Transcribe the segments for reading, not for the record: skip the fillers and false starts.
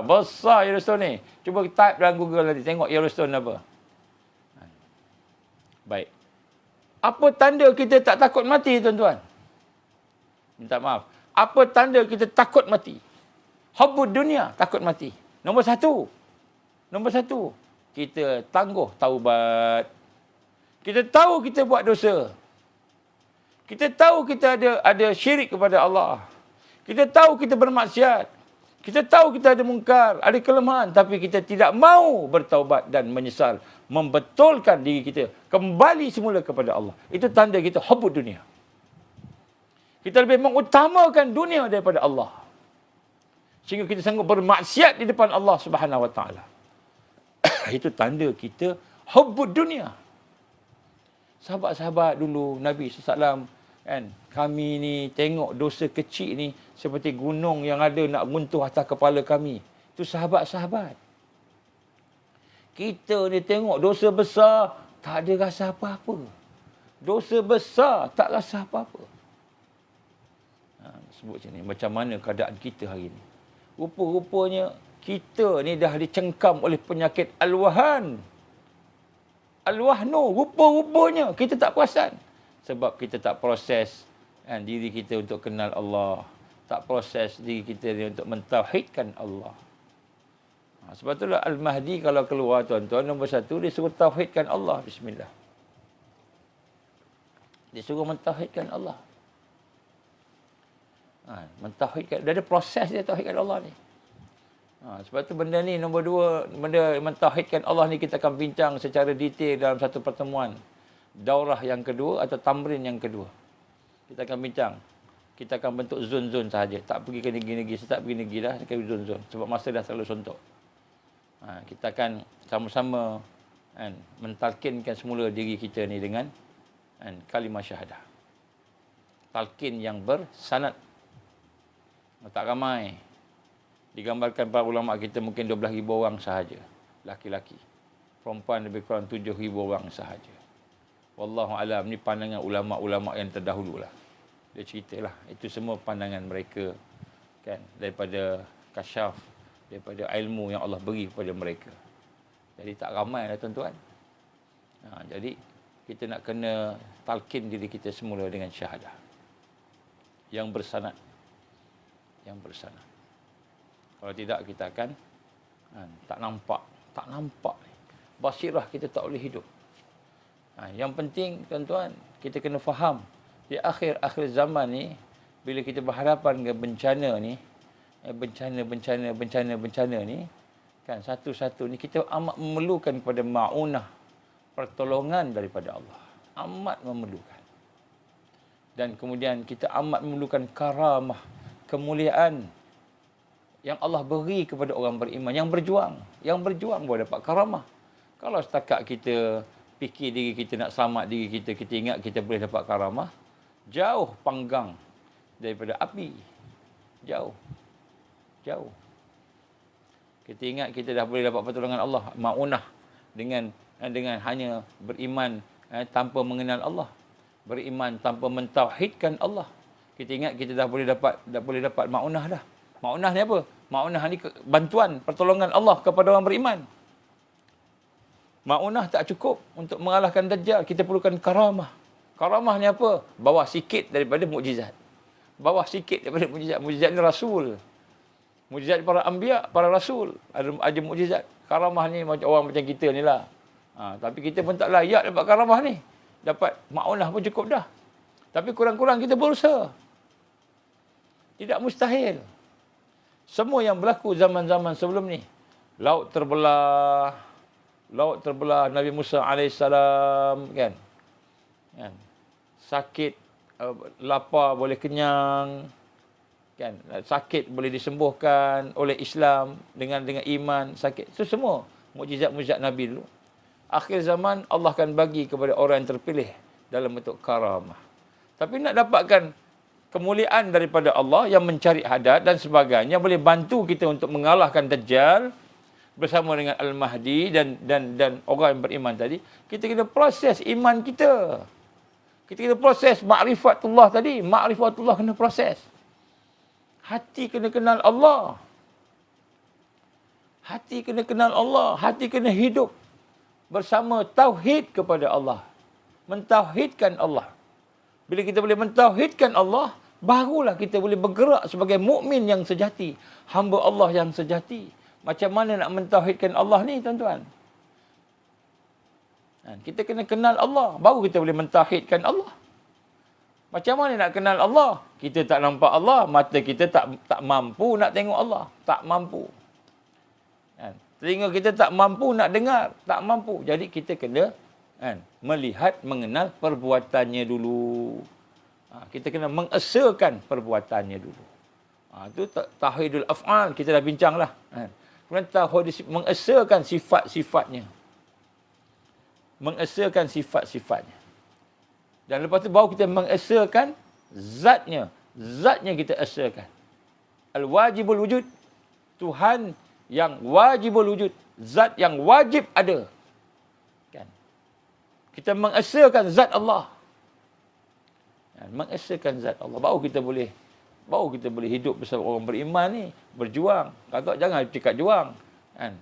Besar Yellowstone ni. Cuba type dalam Google nanti. Tengok Yellowstone apa. Baik. Apa tanda kita tak takut mati, tuan-tuan? Minta maaf. Apa tanda kita takut mati? Hubbud dunia, takut mati. Nombor satu, kita tangguh taubat. Kita tahu kita buat dosa. Kita tahu kita ada syirik kepada Allah. Kita tahu kita bermaksiat. Kita tahu kita ada mungkar, ada kelemahan, tapi kita tidak mau bertaubat dan menyesal, membetulkan diri kita, kembali semula kepada Allah. Itu tanda kita hubbud dunia. Kita lebih mengutamakan dunia daripada Allah. Sehingga kita sanggup bermaksiat di depan Allah Subhanahu Wa Taala. Itu tanda kita hubbud dunia. Sahabat-sahabat dulu Nabi SAW, kan, kami ni tengok dosa kecil ni seperti gunung yang ada nak runtuh atas kepala kami. Itu sahabat-sahabat. Kita ni tengok dosa besar, tak ada rasa apa-apa. Dosa besar, tak rasa apa-apa. Sebut macam ni, macam mana keadaan kita hari ni. Rupa-rupanya kita ni dah dicengkam oleh penyakit al-wahan. Al-wahnu, rupa-rupanya kita tak perasan. Sebab kita tak proses diri kita untuk kenal Allah. Tak proses diri kita ni untuk mentauhidkan Allah. Sebab itulah Al-Mahdi kalau keluar, tuan-tuan, nombor satu, dia suruh tauhidkan Allah. Bismillah. Dia suruh mentauhidkan Allah. Mentauhidkan. Dia ada proses dia tauhidkan Allah ni. Sebab tu benda ni, nombor dua, benda mentauhidkan Allah ni kita akan bincang secara detail dalam satu pertemuan. Daurah yang kedua atau tamrin yang kedua. Kita akan bincang. Kita akan bentuk zon-zon sahaja. Tak pergi ke negeri-negeri. Saya tak pergi negeri dah. Saya pergi zon-zon. Sebab masa dah terlalu sontok. Kita akan sama-sama mentalkinkan semula diri kita ni dengan kalimah syahadah. Talqin yang bersanad. Tak ramai. Digambarkan para ulama kita mungkin 12,000 orang sahaja. Laki-laki. Perempuan lebih kurang 7,000 orang sahaja. Wallahu alam, ni pandangan ulama-ulama yang terdahulu lah. Dia ceritalah. Itu semua pandangan mereka. Kan? Daripada kasyaf. Daripada ilmu yang Allah beri kepada mereka. Jadi tak ramai lah, tuan-tuan. Jadi kita nak kena talqin diri kita semula dengan syahadah. Yang bersanad. Yang bersanad. Kalau tidak, kita akan tak nampak. Tak nampak. Basirah kita tak boleh hidup. Yang penting, tuan-tuan, kita kena faham. Di akhir-akhir zaman ni, bila kita berhadapan dengan bencana ni, bencana ni, kan, satu-satu ni, kita amat memerlukan kepada ma'unah, pertolongan daripada Allah. Amat memerlukan. Dan kemudian kita amat memerlukan karamah, kemuliaan yang Allah beri kepada orang beriman, yang berjuang. Yang berjuang boleh dapat karamah. Kalau setakat kita fikir diri kita nak selamat diri kita, kita ingat kita boleh dapat karamah, jauh panggang daripada api. Jauh. Jauh. Kita ingat kita dah boleh dapat pertolongan Allah, ma'unah, dengan hanya beriman tanpa mengenal Allah. Beriman tanpa mentauhidkan Allah. Kita ingat kita dah boleh dapat ma'unah dah. Ma'unah ni apa? Ma'unah ni bantuan, pertolongan Allah kepada orang beriman. Ma'unah tak cukup untuk mengalahkan Dajjal. Kita perlukan karamah. Karamah ni apa? Bawah sikit daripada mukjizat. Bawah sikit daripada mukjizat. Mukjizat ni Rasul. Mukjizat para anbiya, para Rasul. Ada mukjizat. Karamah ni macam orang macam kita ni lah. Tapi kita pun tak layak dapat karamah ni. Dapat ma'unah pun cukup dah. Tapi kurang-kurang kita berusaha. Tidak mustahil. Semua yang berlaku zaman-zaman sebelum ni. Laut terbelah Nabi Musa AS, kan? Sakit, lapar boleh kenyang, kan? Sakit boleh disembuhkan oleh Islam dengan iman, sakit. Itu semua mukjizat-mukjizat Nabi dulu. Akhir zaman Allah akan bagi kepada orang yang terpilih dalam bentuk karamah. Tapi nak dapatkan kemuliaan daripada Allah yang mencari hadat dan sebagainya, boleh bantu kita untuk mengalahkan Dajjal bersama dengan Al-Mahdi dan orang yang beriman tadi. Kita kena proses iman kita. Kita kena proses ma'rifatullah tadi. Ma'rifatullah kena proses. Hati kena kenal Allah. Hati kena kenal Allah. Hati kena hidup bersama tauhid kepada Allah. Mentauhidkan Allah. Bila kita boleh mentauhidkan Allah, barulah kita boleh bergerak sebagai mukmin yang sejati. Hamba Allah yang sejati. Macam mana nak mentauhidkan Allah ni, tuan-tuan? Kita kena kenal Allah, baru kita boleh mentauhidkan Allah. Macam mana nak kenal Allah? Kita tak nampak Allah, mata kita tak mampu nak tengok Allah. Tak mampu. Telinga kita tak mampu nak dengar. Tak mampu. Jadi kita kena melihat, mengenal perbuatannya dulu. Kita kena mengesakan perbuatannya dulu. Itu tauhidul af'al, kita dah bincang lah. Kemudian tauhid mengesakan sifat-sifatnya. Mengesakan sifat-sifatnya. Dan lepas tu baru kita mengesakan zatnya. Zatnya kita esakan. Al-wajibul wujud. Tuhan yang wajibul wujud. Zat yang wajib ada. Kan? Kita mengesakan zat Allah. Mengesakan zat Allah. Baru kita boleh hidup bersama orang beriman ni. Berjuang. Kalau jangan cakap juang. Kan?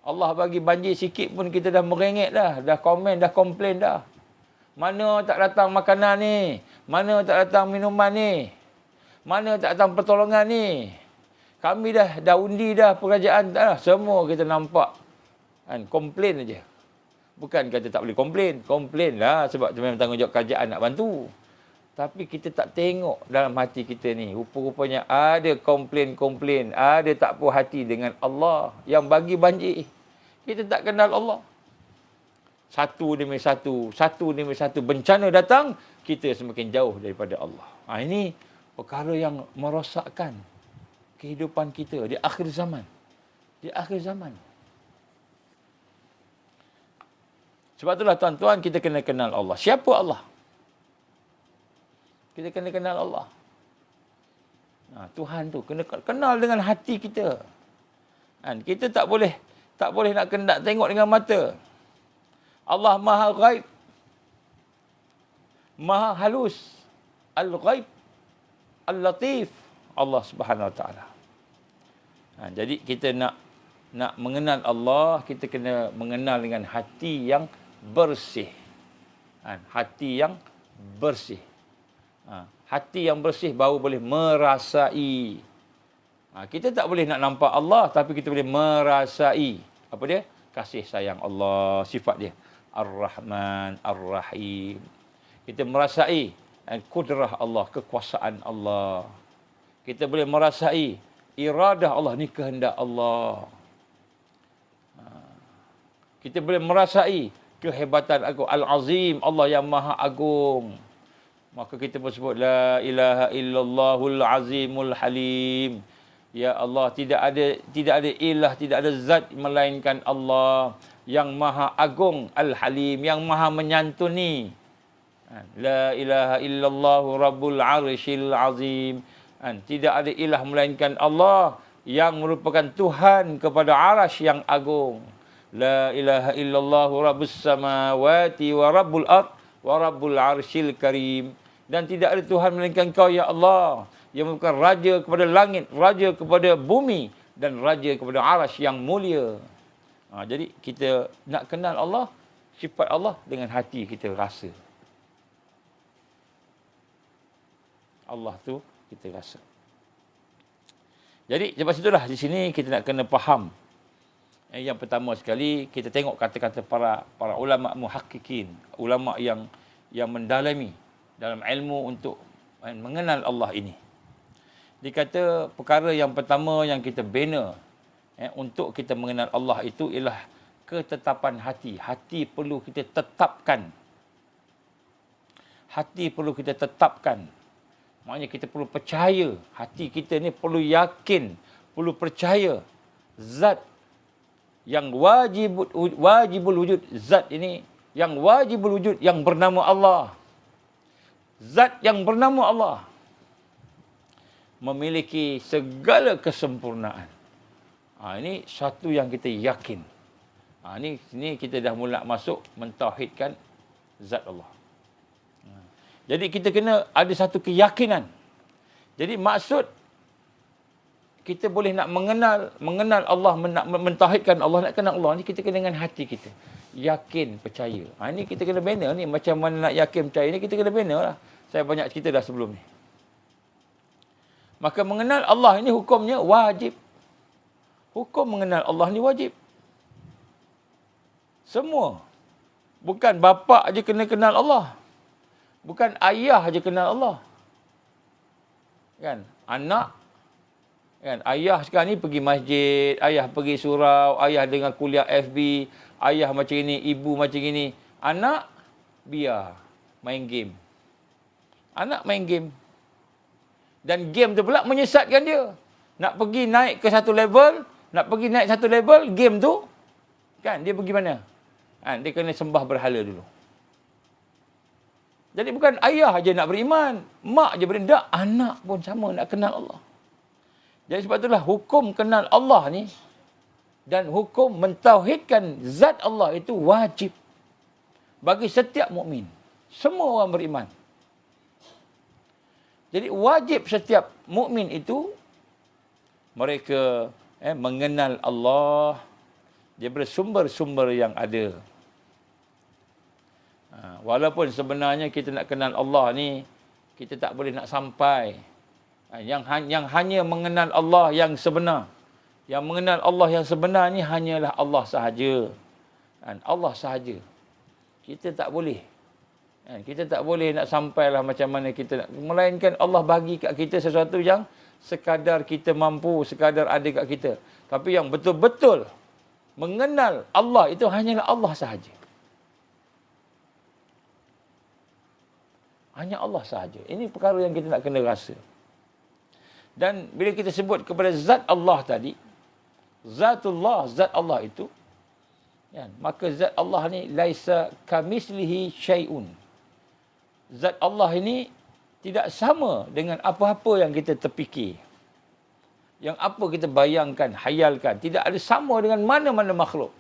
Allah bagi banjir sikit pun kita dah merengek dah. Dah komen, dah komplain dah. Mana tak datang makanan ni? Mana tak datang minuman ni? Mana tak datang pertolongan ni? Kami dah undi dah kerajaan dah. Semua kita nampak. Kan? Komplain aja. Bukan kata tak boleh komplain. Komplain lah sebab itu memang tanggungjawab kerajaan nak bantu. Tapi kita tak tengok dalam hati kita ni. Rupa-rupanya ada komplain-komplain. Ada tak puas hati dengan Allah yang bagi banjir. Kita tak kenal Allah. Satu demi satu bencana datang, kita semakin jauh daripada Allah. Ini perkara yang merosakkan kehidupan kita di akhir zaman. Di akhir zaman. Sebab itulah tuan-tuan, kita kena kenal Allah. Siapa Allah? Kita kena kenal Allah. Tuhan tu kena kenal dengan hati kita. Kita tak boleh nak tengok dengan mata. Allah Maha Ghaib. Maha halus. Al-Ghaib. Al-Latif. Allah Subhanahu Wa Taala. Jadi kita nak mengenal Allah, kita kena mengenal dengan hati yang bersih. Hati yang bersih. Hati yang bersih baru boleh merasai. Kita tak boleh nak nampak Allah, tapi kita boleh merasai. Apa dia? Kasih sayang Allah, sifat dia. Ar-Rahman, Ar-Rahim. Kita merasai kudrah Allah, kekuasaan Allah. Kita boleh merasai iradah Allah, ni kehendak Allah. Kita boleh merasai kehebatan aku, Al-Azim, Allah yang Maha Agung. Maka kita pun sebut la ilaha illallahul azimul halim. Ya Allah, tidak ada ilah, tidak ada zat melainkan Allah yang Maha Agung, Al-Halim, yang Maha menyantuni. La ilaha illallahu rabbul arsyil azim. Tidak ada ilah melainkan Allah yang merupakan Tuhan kepada arasy yang agung. La ilaha illallahu rabbus samawati wa rabbul ard wa rabbul arsyil karim. Dan tidak ada Tuhan melainkan Kau, ya Allah, yang merupakan raja kepada langit, raja kepada bumi, dan raja kepada arasy yang mulia. Jadi kita nak kenal Allah, sifat Allah, dengan hati kita rasa. Allah tu kita rasa. Jadi sebab itulah di sini kita nak kena faham. Yang pertama sekali, kita tengok kata-kata para ulama muhaqqiqin, ulama yang mendalami dalam ilmu untuk mengenal Allah ini. Dikata perkara yang pertama yang kita bina untuk kita mengenal Allah itu ialah ketetapan hati. Hati perlu kita tetapkan. Hati perlu kita tetapkan. Maknanya kita perlu percaya. Hati kita ni perlu yakin, perlu percaya zat yang wajibul wujud. Zat ini yang wajibul wujud, yang bernama Allah. Zat yang bernama Allah memiliki segala kesempurnaan. Ini satu yang kita yakin. Ini kita dah mula masuk mentauhidkan zat Allah. Jadi kita kena ada satu keyakinan. Jadi maksud kita boleh nak mengenal Allah, nak mentauhidkan Allah, nak kenal Allah ni, kita kena dengan hati kita. Yakin, percaya. Ini kita kena bina ni. Macam mana nak yakin, percaya ni, kita kena bina lah. Saya banyak cerita dah sebelum ni. Maka mengenal Allah ini hukumnya wajib. Hukum mengenal Allah ni wajib. Semua. Bukan bapa aja kena kenal Allah. Bukan ayah aja kenal Allah. Kan? Anak, kan? Ayah sekarang ni pergi masjid, ayah pergi surau, ayah dengar kuliah FB, ayah macam ini, ibu macam ini. Anak, biar main game. Anak main game. Dan game tu pula menyesatkan dia. Nak pergi naik ke satu level, game tu, kan, dia pergi mana? Kan, dia kena sembah berhala dulu. Jadi bukan ayah aja nak beriman, mak je beriman, tak, anak pun sama nak kenal Allah. Jadi sebab itulah hukum kenal Allah ni dan hukum mentauhidkan zat Allah itu wajib bagi setiap mukmin. Semua orang beriman. Jadi wajib setiap mukmin itu mereka mengenal Allah daripada sumber-sumber yang ada. Walaupun sebenarnya kita nak kenal Allah ni, kita tak boleh nak sampai. Yang hanya mengenal Allah yang sebenar. Yang mengenal Allah yang sebenar ni hanyalah Allah sahaja. Allah sahaja. Kita tak boleh. Kita tak boleh nak sampailah macam mana kita nak. Melainkan Allah bagi kat kita sesuatu yang sekadar kita mampu, sekadar ada kat kita. Tapi yang betul-betul mengenal Allah itu hanyalah Allah sahaja. Hanya Allah sahaja. Ini perkara yang kita nak kena rasa. Dan bila kita sebut kepada zat Allah tadi, zatullah, zat Allah itu, ya, maka zat Allah ni laisa kamislihi syai'un. Zat Allah ini tidak sama dengan apa-apa yang kita terfikir. Yang apa kita bayangkan, hayalkan. Tidak ada sama dengan mana-mana makhluk.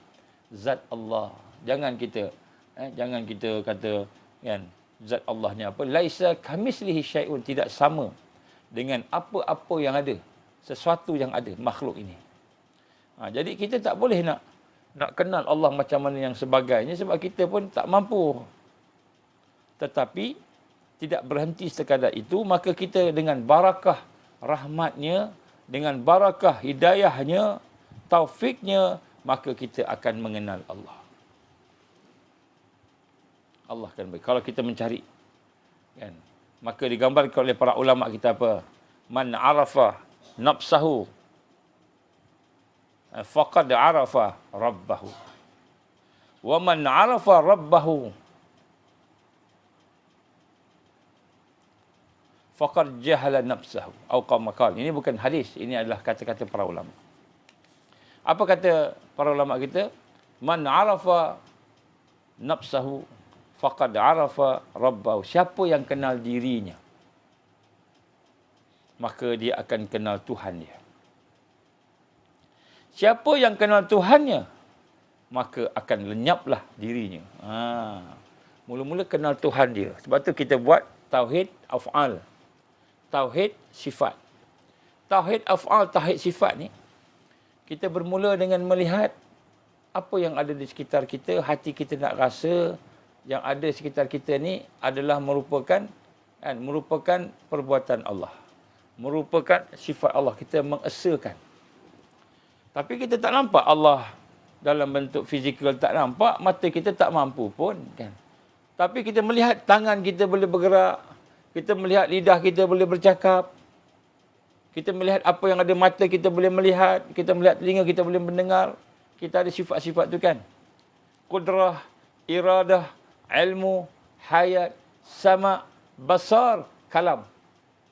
Zat Allah. Jangan kita kata, kan, zat Allah ni apa? Laisa kamislihi syai'un, tidak sama dengan apa-apa yang ada, sesuatu yang ada makhluk ini. Jadi kita tak boleh nak kenal Allah macam mana yang sebagainya sebab kita pun tak mampu. Tetapi tidak berhenti sekadar itu, maka kita dengan barakah rahmatnya, dengan barakah hidayahnya, taufiknya, maka kita akan mengenal Allah. Allah akan bagi. Kalau kita mencari, kan, maka digambarkan oleh para ulama kita apa? Man arafa nafsahu faqad arafa rabbahu. Wa man arafa rabbahu faqad jahala nafsahu. Atau kama qala. Ini bukan hadis, ini adalah kata-kata para ulama. Apa kata para ulama kita? Man arafa nafsahu faqad arafa rabbahu. Siapa yang kenal dirinya, maka dia akan kenal Tuhan dia. Siapa yang kenal Tuhannya, maka akan lenyaplah dirinya. Mula-mula kenal Tuhan dia. Sebab tu kita buat tauhid af'al. Tauhid sifat. Tauhid af'al, tauhid sifat ni, kita bermula dengan melihat apa yang ada di sekitar kita, hati kita nak rasa, yang ada di sekitar kita ni adalah merupakan perbuatan Allah. Merupakan sifat Allah. Kita mengesakan. Tapi kita tak nampak Allah dalam bentuk fizikal, tak nampak. Mata kita tak mampu pun, kan. Tapi kita melihat tangan kita boleh bergerak. Kita melihat lidah kita boleh bercakap. Kita melihat apa yang ada mata kita boleh melihat. Kita melihat telinga kita boleh mendengar. Kita ada sifat-sifat tu, kan. Qudrah, iradah, ilmu, hayat, sama, basar, kalam.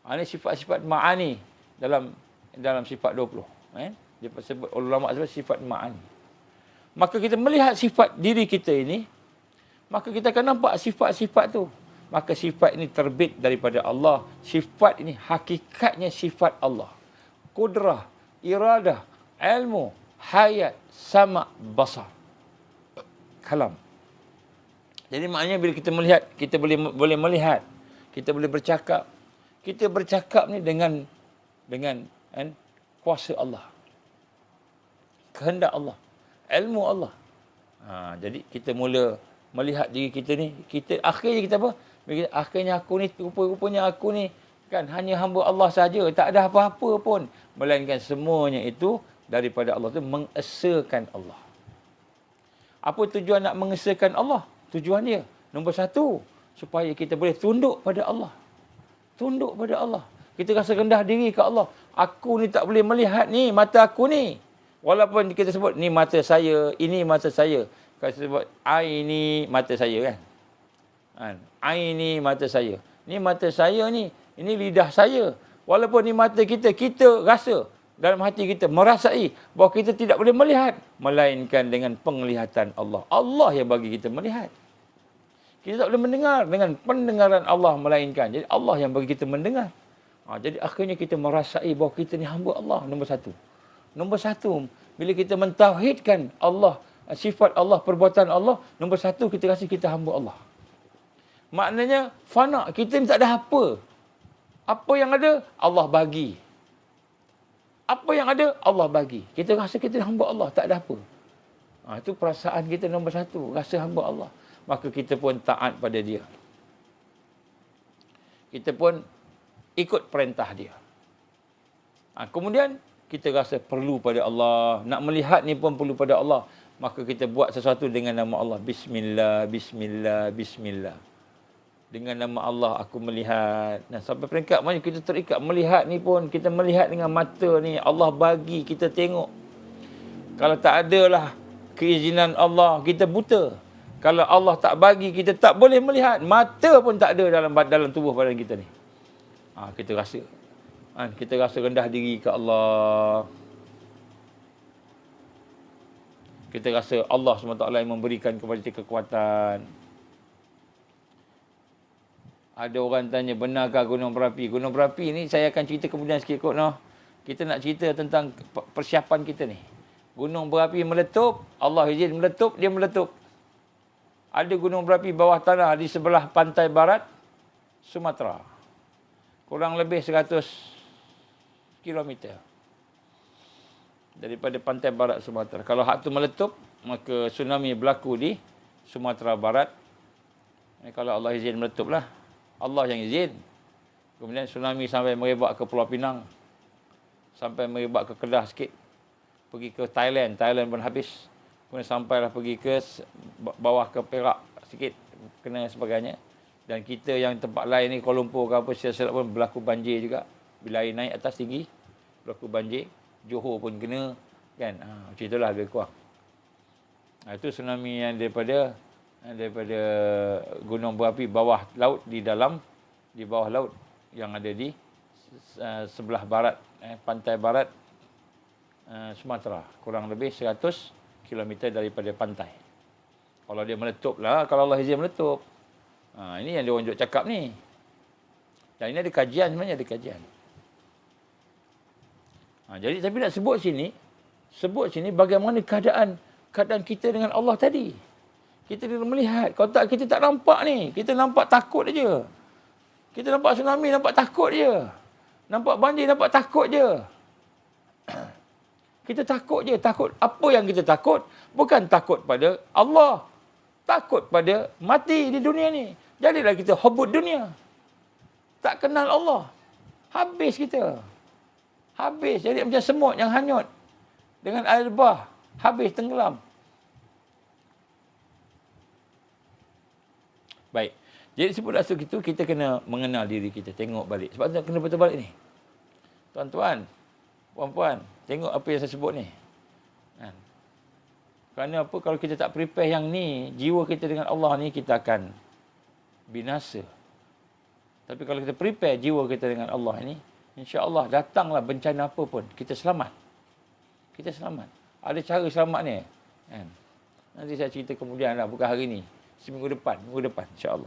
Ini sifat-sifat ma'ani dalam sifat 20. Dia sebut, ulama sebut sifat ma'ani. Maka kita melihat sifat diri kita ini, maka kita akan nampak sifat-sifat tu. Maka sifat ini terbit daripada Allah. Sifat ini hakikatnya sifat Allah. Qudrah, iradah, ilmu, hayat, sama, basar, kalam. Jadi maknanya bila kita melihat, kita boleh melihat, kita boleh bercakap. Kita bercakap ni dengan kuasa Allah, kehendak Allah, ilmu Allah. Jadi kita mula melihat diri kita ni, kita akhirnya kita apa? Akhirnya aku ni, rupa-rupanya aku ni kan hanya hamba Allah saja, tak ada apa-apa pun, melainkan semuanya itu daripada Allah, tu mengesakan Allah. Apa tujuan nak mengesakan Allah? Tujuan dia nombor satu, supaya kita boleh tunduk pada Allah. Tunduk pada Allah. Kita rasa rendah diri ke Allah. Aku ni tak boleh melihat ni, mata aku ni. Walaupun kita sebut ni mata saya, ini mata saya. Kalau sebut ain ni mata saya kan. Ain ni mata saya. Ni mata saya ni, ini lidah saya. Walaupun ni mata kita, kita rasa dalam hati kita merasai bahawa kita tidak boleh melihat, melainkan dengan penglihatan Allah. Allah yang bagi kita melihat. Kita tak boleh mendengar dengan pendengaran Allah, melainkan jadi Allah yang bagi kita mendengar. Jadi akhirnya kita merasai bahawa kita ni hamba Allah, nombor satu. Nombor satu, bila kita mentauhidkan Allah, sifat Allah, perbuatan Allah, nombor satu kita rasa kita hamba Allah. Maknanya fana, kita ni tak ada apa. Apa yang ada, Allah bagi. Apa yang ada, Allah bagi. Kita rasa kita hamba Allah, tak ada apa. Itu perasaan kita nombor satu, rasa hamba Allah. Maka kita pun taat pada dia. Kita pun ikut perintah dia. Kemudian kita rasa perlu pada Allah. Nak melihat ni pun perlu pada Allah. Maka kita buat sesuatu dengan nama Allah. Bismillah, bismillah, bismillah. Dengan nama Allah aku melihat. Sampai peringkat mana kita terikat melihat ni pun, kita melihat dengan mata ni. Allah bagi kita tengok. Kalau tak adalah keizinan Allah, kita buta. Kalau Allah tak bagi, kita tak boleh melihat. Mata pun tak ada dalam tubuh badan kita ni. Kita rasa. Kita rasa rendah diri ke Allah. Kita rasa Allah SWT yang memberikan kepada kita kekuatan. Ada orang tanya, benarkah gunung berapi? Gunung berapi ni saya akan cerita kemudian sikit kot. Kita nak cerita tentang persiapan kita ni. Gunung berapi meletup, Allah izin meletup, dia meletup. Ada gunung berapi bawah tanah di sebelah pantai barat Sumatera. Kurang lebih 100 kilometer daripada pantai barat Sumatera. Kalau hak tu meletup, maka tsunami berlaku di Sumatera Barat. Kalau Allah izin meletup lah. Allah yang izin. Kemudian tsunami sampai merebak ke Pulau Pinang. Sampai merebak ke Kedah sikit. Pergi ke Thailand. Thailand pun habis. Kemudian sampailah pergi ke bawah ke Perak sikit. Kena sebagainya. Dan kita yang tempat lain ni, Kuala Lumpur ke apa, silap-silap pun berlaku banjir juga. Bila air naik atas tinggi, berlaku banjir. Johor pun kena. Kan? Macam itulah lebih kurang. Itu tsunami yang daripada gunung berapi bawah laut, di bawah laut yang ada di sebelah barat, pantai barat Sumatera. Kurang lebih 100 km daripada pantai. Kalau dia meletup lah, kalau Allah izin meletup. Ini yang dia orang cakap ni. Dan ini ada kajian, sebenarnya ada kajian. Jadi tapi nak sebut sini bagaimana keadaan kita dengan Allah tadi. Kita kena melihat. Kalau tak, kita tak nampak ni. Kita nampak takut je. Kita nampak tsunami, nampak takut je. Nampak banjir, nampak takut je. Kita takut je. Takut. Apa yang kita takut? Bukan takut pada Allah. Takut pada mati di dunia ni. Jadilah kita hubud dunia. Tak kenal Allah. Habis kita. Habis. Jadi macam semut yang hanyut dengan air bah. Habis, tenggelam. Baik. Jadi sebut asal itu, kita kena mengenal diri kita. Tengok balik. Sebab tu kena betul balik ni. Tuan-tuan, puan-puan, tengok apa yang saya sebut ni. Kerana apa? Kalau kita tak prepare yang ni, jiwa kita dengan Allah ni, kita akan binasa. Tapi kalau kita prepare jiwa kita dengan Allah ni, insya-Allah datanglah bencana apa pun, kita selamat. Kita selamat. Ada cara selamat ni. Nanti saya cerita kemudian lah, bukan hari ni. Minggu depan, insya-Allah.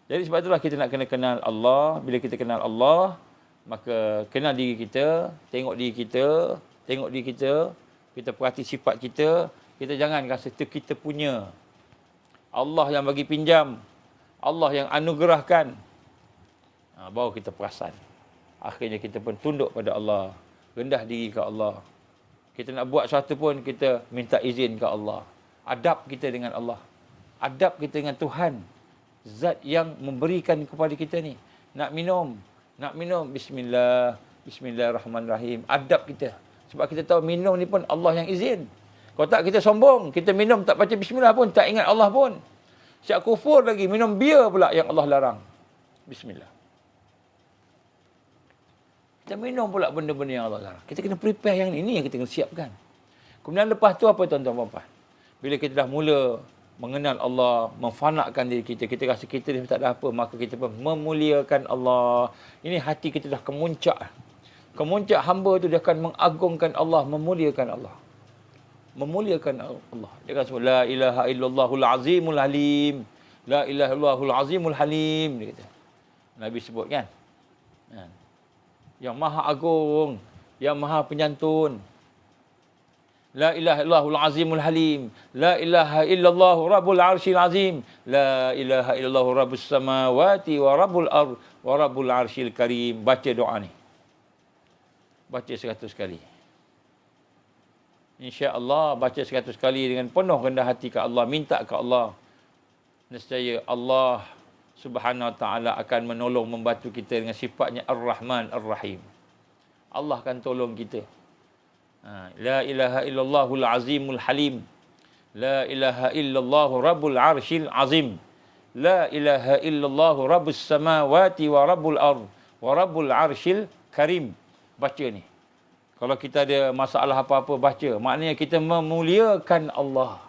Jadi sebab itulah kita nak kena kenal Allah. Bila kita kenal Allah, maka kenal diri kita, tengok diri kita, kita perhati sifat kita. Kita jangan rasa itu kita punya. Allah yang bagi pinjam, Allah yang anugerahkan. Baru kita perasan. Akhirnya kita pun tunduk pada Allah, rendah diri ke Allah. Kita nak buat sesuatu pun, kita minta izin ke Allah. Adab kita dengan Allah. Adab kita dengan Tuhan. Zat yang memberikan kepada kita ni. Nak minum, bismillah, bismillahirrahmanirrahim. Adab kita. Sebab kita tahu minum ni pun Allah yang izin. Kalau tak kita sombong, kita minum tak baca bismillah pun, tak ingat Allah pun. Siap kufur lagi, minum bia pula yang Allah larang. Bismillah. Kita minum pula benda-benda yang Allah larang. Kita kena prepare yang ini yang kita kena siapkan. Kemudian lepas tu apa tuan-tuan dan puan-puan? Bila kita dah mula mengenal Allah, memfanakkan diri kita, kita rasa kita ni tak ada apa, maka kita pun memuliakan Allah. Ini hati kita dah kemuncak. Kemuncak hamba tu dia akan mengagungkan Allah, memuliakan Allah. Memuliakan Allah. Dia akan sebut, la ilaha illallahul azimul halim. La ilaha illallahul azimul halim. Dia kata. Nabi sebut kan? Yang maha agung, yang maha penyantun. La ilaha illallahul azimul halim. La ilaha illallah rabbul arsyil azim. La ilaha illallah rabbus samawati wa rabbul ard wa rabbul arsyil karim. Baca doa ni. Baca 100 kali. InsyaAllah baca 100 kali dengan penuh rendah hati ke Allah. Minta ke Allah. Nescaya Allah Subhanahu Wa Ta'ala akan menolong, membantu kita dengan sifatnya Ar-Rahman Ar-Rahim. Allah akan tolong kita. La ilaha illallahul azimul halim. La ilaha illallah rabbul arsyil azim. La ilaha illallah rabbus samawati wa rabbul ard wa rabbul arsyil karim. Baca ni. Kalau kita ada masalah apa-apa, baca. Maknanya kita memuliakan Allah.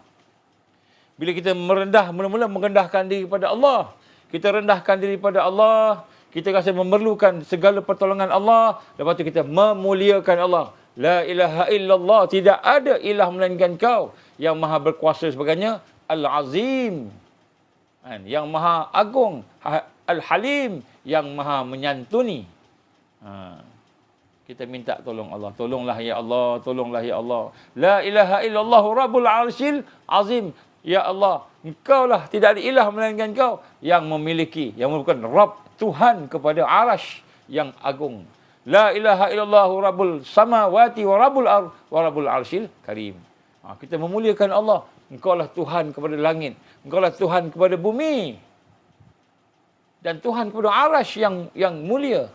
Bila kita mula-mula merendahkan diri kepada Allah. Kita rendahkan diri pada Allah. Kita rasa memerlukan segala pertolongan Allah. Lepas tu kita memuliakan Allah. La ilaha illallah. Tidak ada ilah melainkan kau. Yang maha berkuasa sebagainya. Al-Azim. Yang maha agung. Al-Halim. Yang maha menyantuni. Kita minta tolong Allah. Tolonglah ya Allah. Tolonglah ya Allah. La ilaha illallah rabbul arsyil azim. Ya Allah, engkaulah, tidak ada ilah melainkan kau yang memiliki, yang merupakan Rabb, Tuhan kepada arash yang agung. La ilaha illallah rabbul samawati wa rabbul ard wa rabbul arsyil karim. Kita memuliakan Allah. Engkaulah Tuhan kepada langit. Engkaulah Tuhan kepada bumi. Dan Tuhan kepada arash yang mulia.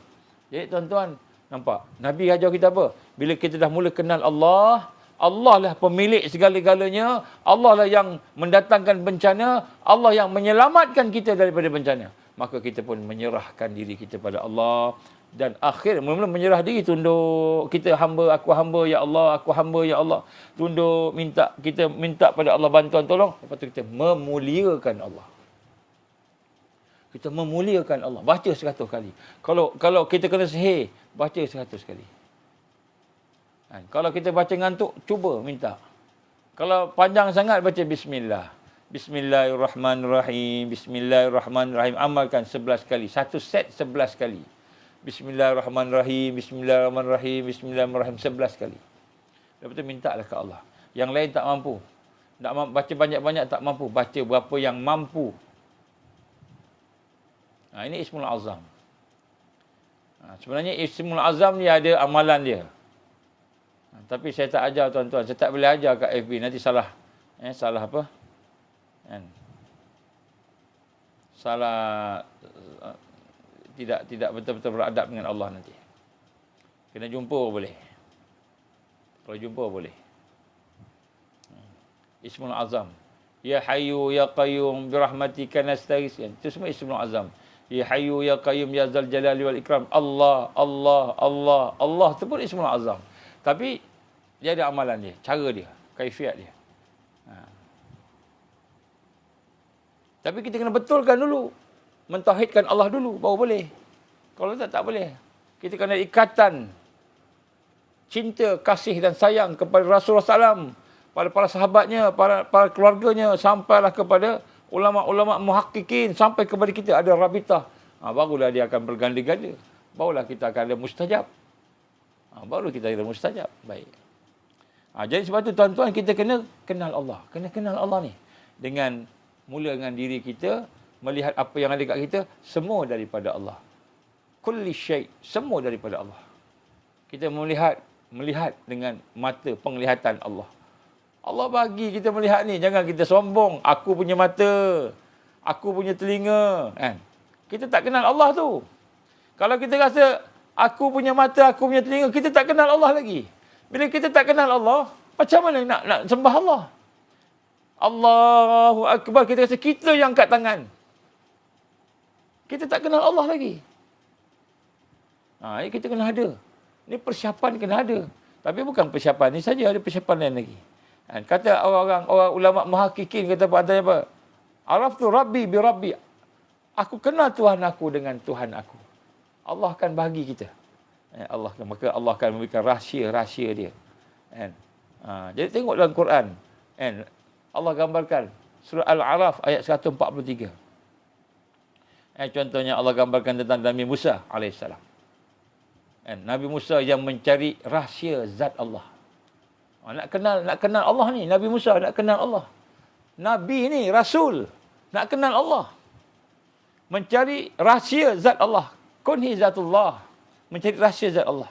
Jadi tuan-tuan, nampak? Nabi ajar kita apa? Bila kita dah mula kenal Allah, Allah lah pemilik segala-galanya. Allah lah yang mendatangkan bencana. Allah yang menyelamatkan kita daripada bencana. Maka kita pun menyerahkan diri kita pada Allah. Dan akhir, mula-mula menyerah diri, tunduk. Kita hamba, aku hamba, ya Allah, aku hamba, ya Allah. Tunduk, kita minta pada Allah bantuan, tolong. Lepas tu kita memuliakan Allah. Kita memuliakan Allah. Baca 100 kali. Kalau kita kena sihir, baca 100 kali. Kalau kita baca ngantuk, cuba minta. Kalau panjang sangat, baca bismillah. Bismillahirrahmanirrahim. Bismillahirrahmanirrahim. Amalkan 11 kali. Satu set 11 kali. Bismillahirrahmanirrahim. Bismillahirrahmanirrahim. Bismillahirrahmanirrahim. 11 kali. Lepas tu mintalah ke Allah. Yang lain tak mampu. Nak baca banyak-banyak tak mampu. Baca berapa yang mampu. Ini Ismul Azam. Sebenarnya Ismul Azam ni ada amalan dia. Tapi saya tak ajar tuan-tuan. Saya tak boleh ajar kat FB. Nanti salah. Salah apa? Salah. Tidak betul-betul beradab dengan Allah nanti. Kena jumpa boleh. Kalau jumpa boleh. Ismul Azam. Ya Hayyu Ya Qayyum birahmatika nastaghits. Itu semua Ismul Azam. Ya Hayyu Ya Qayyum Ya Zal Jalali wal Ikram. Allah, Allah, Allah. Allah itu pun Ismul Azam. Tapi dia ada amalan dia, cara dia, kaifiat dia. Tapi kita kena betulkan dulu. Mentauhidkan Allah dulu, baru boleh. Kalau tak boleh. Kita kena ikatan cinta, kasih dan sayang kepada Rasulullah SAW, pada para sahabatnya, para keluarganya, sampailah kepada ulama-ulama muhakkikin, sampai kepada kita ada rabitah. Barulah dia akan berganda-ganda. Barulah kita akan ada mustajab. Baru kita ada mustajab. Baik. Jadi sebab tu tuan-tuan, kita kena kenal Allah. Kena kenal Allah ni. Mula dengan diri kita, melihat apa yang ada kat kita, semua daripada Allah. Kulli syai', semua daripada Allah. Kita melihat melihat dengan mata penglihatan Allah. Allah bagi kita melihat ni, jangan kita sombong. Aku punya mata, aku punya telinga, kan? Kita tak kenal Allah tu. Kalau kita rasa aku punya mata, aku punya telinga, kita tak kenal Allah lagi. Bila kita tak kenal Allah, macam mana nak sembah Allah? Allahu Akbar, kita rasa kita yang angkat tangan. Kita tak kenal Allah lagi. Kita kena ada. Ni persiapan kena ada. Tapi bukan persiapan ni saja, ada persiapan lain lagi. Kata orang ulama muhakkikin, kata apa? Araftu Rabbi bi Rabbi. Aku kenal Tuhan aku dengan Tuhan aku. Allah akan bagi kita. Maka Allah akan memberikan rahsia-rahsia dia. Jadi tengok dalam Quran. Allah gambarkan surah Al-A'raf ayat 143. Contohnya Allah gambarkan tentang Nabi Musa alaihissalam. Nabi Musa yang mencari rahsia zat Allah. Nak kenal Allah ni. Nabi Musa nak kenal Allah. Nabi ni, Rasul. Nak kenal Allah. Mencari rahsia zat Allah. Kunhi zatullah. Mencari rahsia zat Allah.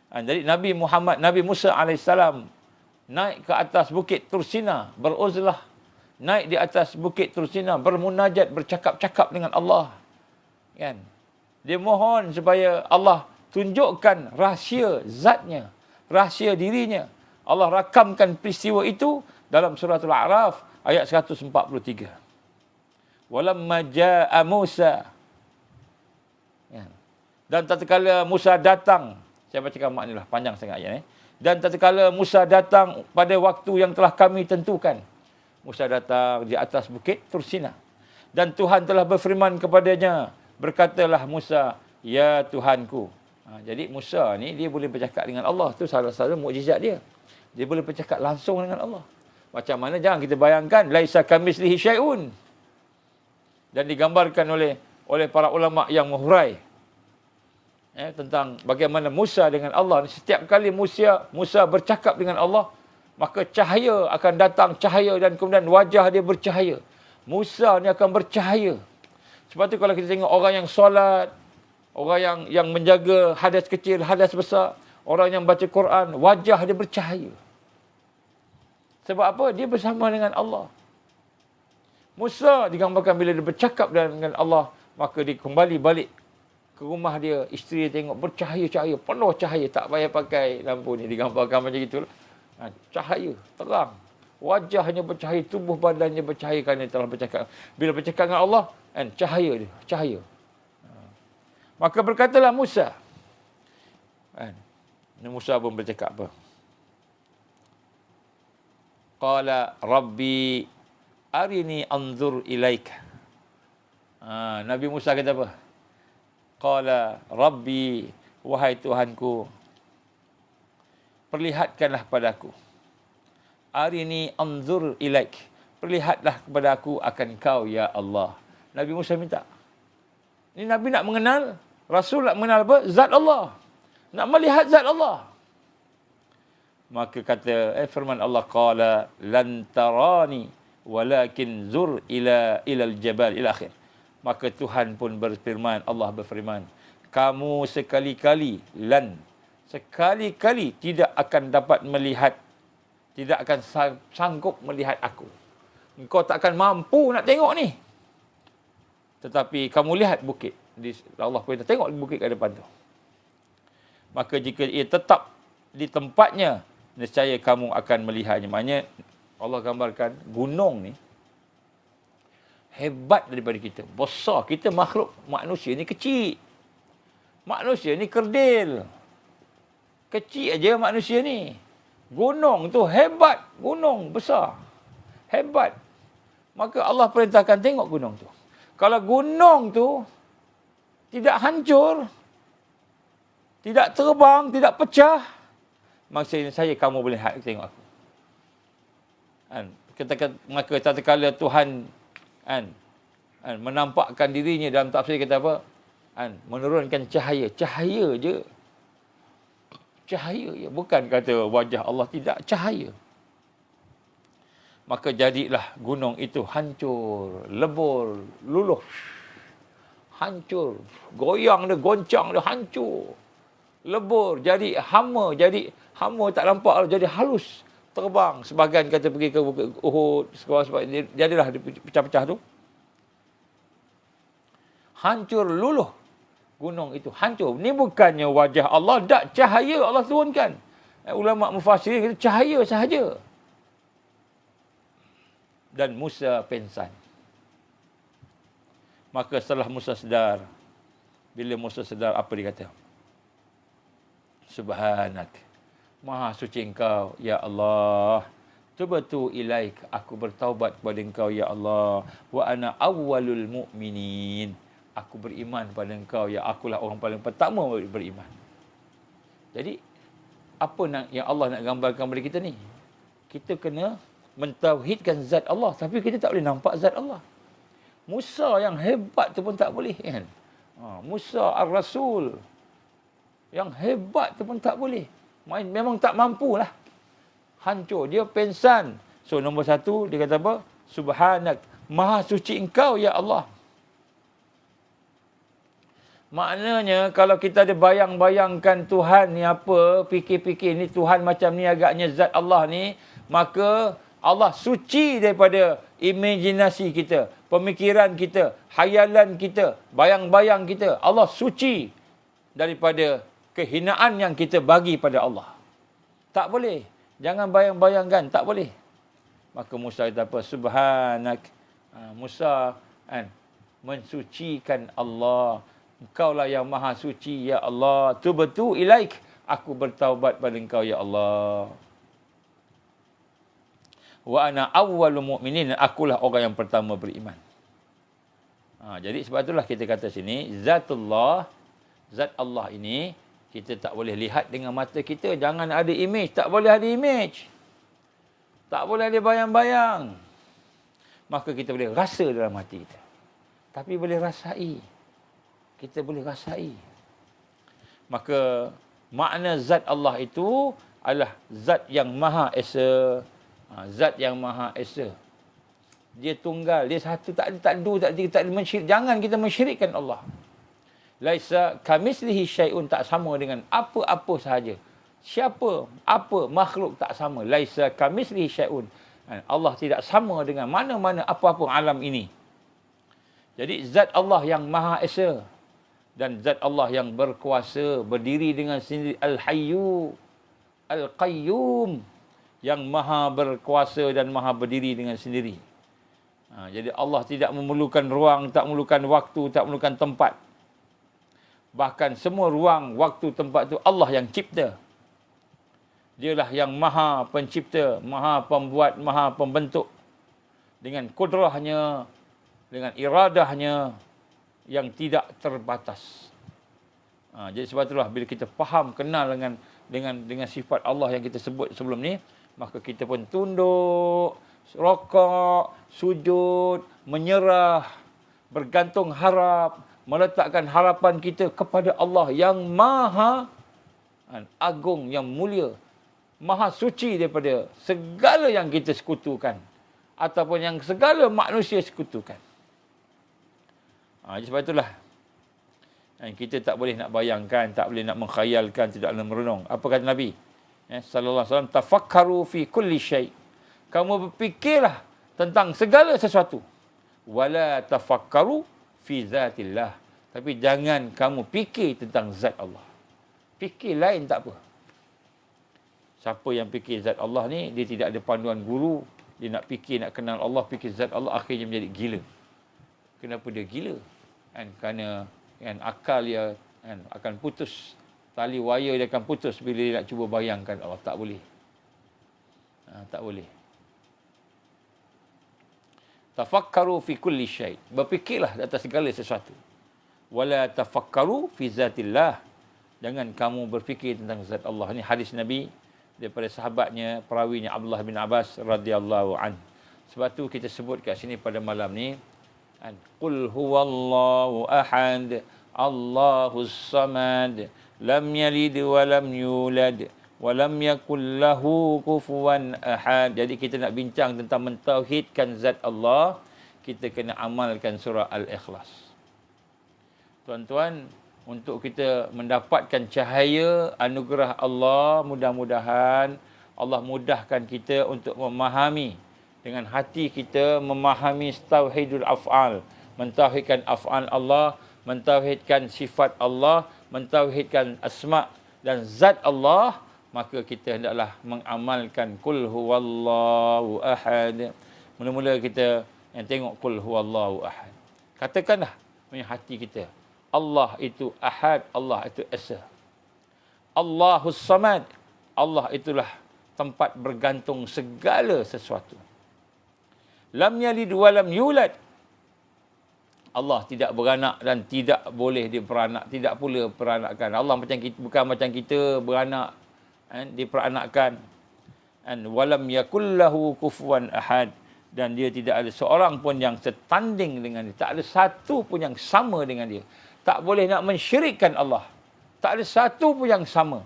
Jadi Nabi Musa alaihissalam naik ke atas bukit Tursina, beruzlah. Naik di atas bukit Tursina, bermunajat, bercakap-cakap dengan Allah. Kan? Dia mohon supaya Allah tunjukkan rahsia zatnya, rahsia dirinya. Allah rakamkan peristiwa itu dalam surah Al-A'raf ayat 143. Walamma ja'a Musa. Dan tatkala Musa datang, saya bacakan maknanya, panjang sangat ayat ni. Dan tatkala Musa datang pada waktu yang telah kami tentukan. Musa datang di atas bukit Tursina. Dan Tuhan telah berfirman kepadanya, berkatalah Musa, ya Tuhanku. Jadi Musa ni dia boleh bercakap dengan Allah. Tu salah satu mukjizat dia. Dia boleh bercakap langsung dengan Allah. Macam mana, jangan kita bayangkan, laisa kamislihi syai'un. Dan digambarkan oleh para ulama yang menghurai tentang bagaimana Musa dengan Allah. Setiap kali Musa bercakap dengan Allah, maka cahaya akan datang, cahaya, dan kemudian wajah dia bercahaya. Musa ni akan bercahaya. Sebab tu kalau kita tengok orang yang solat, orang yang menjaga hadas kecil, hadas besar, orang yang baca Quran, wajah dia bercahaya. Sebab apa? Dia bersama dengan Allah. Musa digambarkan bila dia bercakap dengan Allah, maka dia kembali balik ke rumah dia, isteri dia tengok bercahaya-cahaya, penuh cahaya, tak payah pakai lampu ni, digambarkan macam itu. Cahaya, terang. Wajahnya bercahaya, tubuh badannya bercahaya kerana telah bercakap. Bila bercakap dengan Allah, cahaya dia, cahaya. Maka berkatalah Musa. Musa pun bercakap apa? Qala Rabbi arini anzur ilaika. Nabi Musa kata apa? Qala Rabbi, wahai Tuhanku, perlihatkanlah padaku. Arini anzur ilaik. Perlihatlah kepada aku akan kau, ya Allah. Nabi Musa minta. Ini Nabi nak mengenal, Rasul nak mengenal apa? Zat Allah. Nak melihat zat Allah. Maka kata firman Allah, qala lan tarani walakin zur ilal jabal ila akhir. Maka Tuhan pun berfirman, Allah berfirman, kamu sekali-kali tidak akan dapat melihat, tidak akan sanggup melihat aku. Engkau tak akan mampu nak tengok ni. Tetapi kamu lihat bukit. Allah perintah, tengok bukit kat depan tu. Maka jika ia tetap di tempatnya, nescaya kamu akan melihatnya. Maknanya Allah gambarkan gunung ni hebat daripada kita. Besar. Kita makhluk manusia ni kecil. Manusia ni kerdil. Kecil aja manusia ni. Gunung tu hebat. Gunung besar. Hebat. Maka Allah perintahkan tengok gunung tu. Kalau gunung tu tidak hancur, tidak terbang, tidak pecah, maksudnya saya kamu boleh tengok aku. Maka tatkala Tuhan menampakkan dirinya, dalam tafsir kata apa? Menurunkan cahaya. Cahaya je. Cahaya je. Bukan kata wajah Allah, tidak. Cahaya. Maka jadilah gunung itu hancur, lebur, luluh. Hancur. Goyang dia, goncang dia, hancur. lebur, jadi hama tak nampak, jadi halus, terbang. Sebahagian kata pergi ke Bukit Uhud, jadilah pecah-pecah tu. Hancur luluh gunung itu, hancur. Ni bukannya wajah Allah, tak, cahaya Allah turunkan. Ulama mufassirin kata cahaya sahaja. Dan Musa pengsan. Maka setelah Musa sedar, bila Musa sedar, apa dia kata? Subhanak, Maha suci Engkau, Ya Allah. Tubatu ilaik, aku bertaubat kepada Engkau, Ya Allah. Wa ana awwalul mu'minin. Aku beriman pada Engkau, ya akulah orang paling pertama beriman. Jadi, apa yang Allah nak gambarkan kepada kita ni? Kita kena mentauhidkan zat Allah, tapi kita tak boleh nampak zat Allah. Musa yang hebat tu pun tak boleh, kan? Musa ar-Rasul yang hebat tu pun tak boleh. Memang tak mampulah. Hancur, dia pengsan. So nombor satu dia kata apa? Subhanak, Maha suci Engkau, ya Allah. Maknanya kalau kita ada bayang-bayangkan Tuhan ni apa, fikir-fikir ni Tuhan macam ni agaknya zat Allah ni, maka Allah suci daripada imajinasi kita, pemikiran kita, hayalan kita, bayang-bayang kita. Allah suci daripada kehinaan yang kita bagi pada Allah. Tak boleh. Jangan bayang-bayangkan, tak boleh. Maka Musa kata apa? Subhanak. Musa kan mensucikan Allah. Engkaulah yang maha suci, ya Allah. Tubtu ilaik. Aku bertaubat pada Engkau, ya Allah. Wa ana awwalul mu'minin. Akulah orang yang pertama beriman. Jadi sebab itulah kita kata sini, Zatullah, zat Allah ini, kita tak boleh lihat dengan mata kita. Jangan ada image. Tak boleh ada image. Tak boleh ada bayang-bayang. Maka kita boleh rasa dalam hati kita. Tapi boleh rasai. Kita boleh rasai. Maka makna zat Allah itu adalah zat yang Maha Esa. Zat yang Maha Esa. Dia tunggal, dia satu, tak ada dua, tak ada tiga, tak ada mensyirik. Jangan kita mensyirikkan Allah. Laisa kamislihi syai'un, tak sama dengan apa-apa sahaja. Siapa, apa, makhluk tak sama. Laisa kamislihi syai'un. Allah tidak sama dengan mana-mana apa-apa alam ini. Jadi zat Allah yang Maha Esa dan zat Allah yang berkuasa, berdiri dengan sendiri, Al-Hayyu, Al-Qayyum, yang Maha berkuasa dan Maha berdiri dengan sendiri. Jadi Allah tidak memerlukan ruang, tak memerlukan waktu, tak memerlukan tempat. Bahkan semua ruang, waktu, tempat itu Allah yang cipta. Dialah yang Maha Pencipta, Maha Pembuat, Maha Pembentuk. Dengan kudrahnya, dengan iradahnya yang tidak terbatas. Jadi sebab itulah bila kita faham, kenal dengan sifat Allah yang kita sebut sebelum ni, maka kita pun tunduk, rokok, sujud, menyerah, bergantung harap, meletakkan harapan kita kepada Allah yang Maha Agung, yang mulia, Maha suci daripada segala yang kita sekutukan ataupun yang segala manusia sekutukan. Sebab itulah kita tak boleh nak bayangkan, tak boleh nak mengkhayalkan, tidak boleh merenung. Apa kata Nabi sallallahu alaihi wasallam? Tafakkaru fi kulli syai'. Kamu berfikirlah tentang segala sesuatu. Wala tafakkaru fi zatillah. Tapi jangan kamu fikir tentang zat Allah. Fikir lain tak apa. Siapa yang fikir zat Allah ni, dia tidak ada panduan guru. Dia nak fikir, nak kenal Allah, fikir zat Allah, akhirnya menjadi gila. Kenapa dia gila? Kerana akal dia akan putus. Tali wire dia akan putus bila dia nak cuba bayangkan Allah. Tak boleh. Tak boleh. Tafakkaru fi kulli syai'. Berfikirlah atas segala sesuatu. Wala tafakkaru fi zatillah. Jangan kamu berfikir tentang zat Allah. Ini hadis Nabi daripada sahabatnya, perawinya Abdullah bin Abbas radhiyallahu an. Sebab tu kita sebut kat sini pada malam ni, Qul huwallahu ahad, Allahus samad, lam yalid wa lam yulad, wa lam yakul lahu kufuwan ahad. Jadi kita nak bincang tentang mentauhidkan zat Allah, kita kena amalkan surah Al-Ikhlas. Tuan-tuan, untuk kita mendapatkan cahaya anugerah Allah. Mudah-mudahan Allah mudahkan kita untuk memahami dengan hati kita, memahami tauhidul af'al, mentauhidkan af'al Allah, mentauhidkan sifat Allah, mentauhidkan asma' dan zat Allah, maka kita hendaklah mengamalkan qul huwallahu ahad. Mula-mula kita yang tengok qul huwallahu ahad. Katakanlah punya hati kita, Allah itu ahad, Allah itu esa. Allahus samad, Allah itulah tempat bergantung segala sesuatu. Lam yalid wa lam yulad, Allah tidak beranak dan tidak boleh diperanak, tidak pula peranakkan. Allah macam kita, bukan macam kita beranak, diperanakkan. Walam yakullahu kufuwan ahad, dan dia tidak ada seorang pun yang setanding dengan dia. Tak ada satu pun yang sama dengan dia. Tak boleh nak mensyirikkan Allah. Tak ada satu pun yang sama.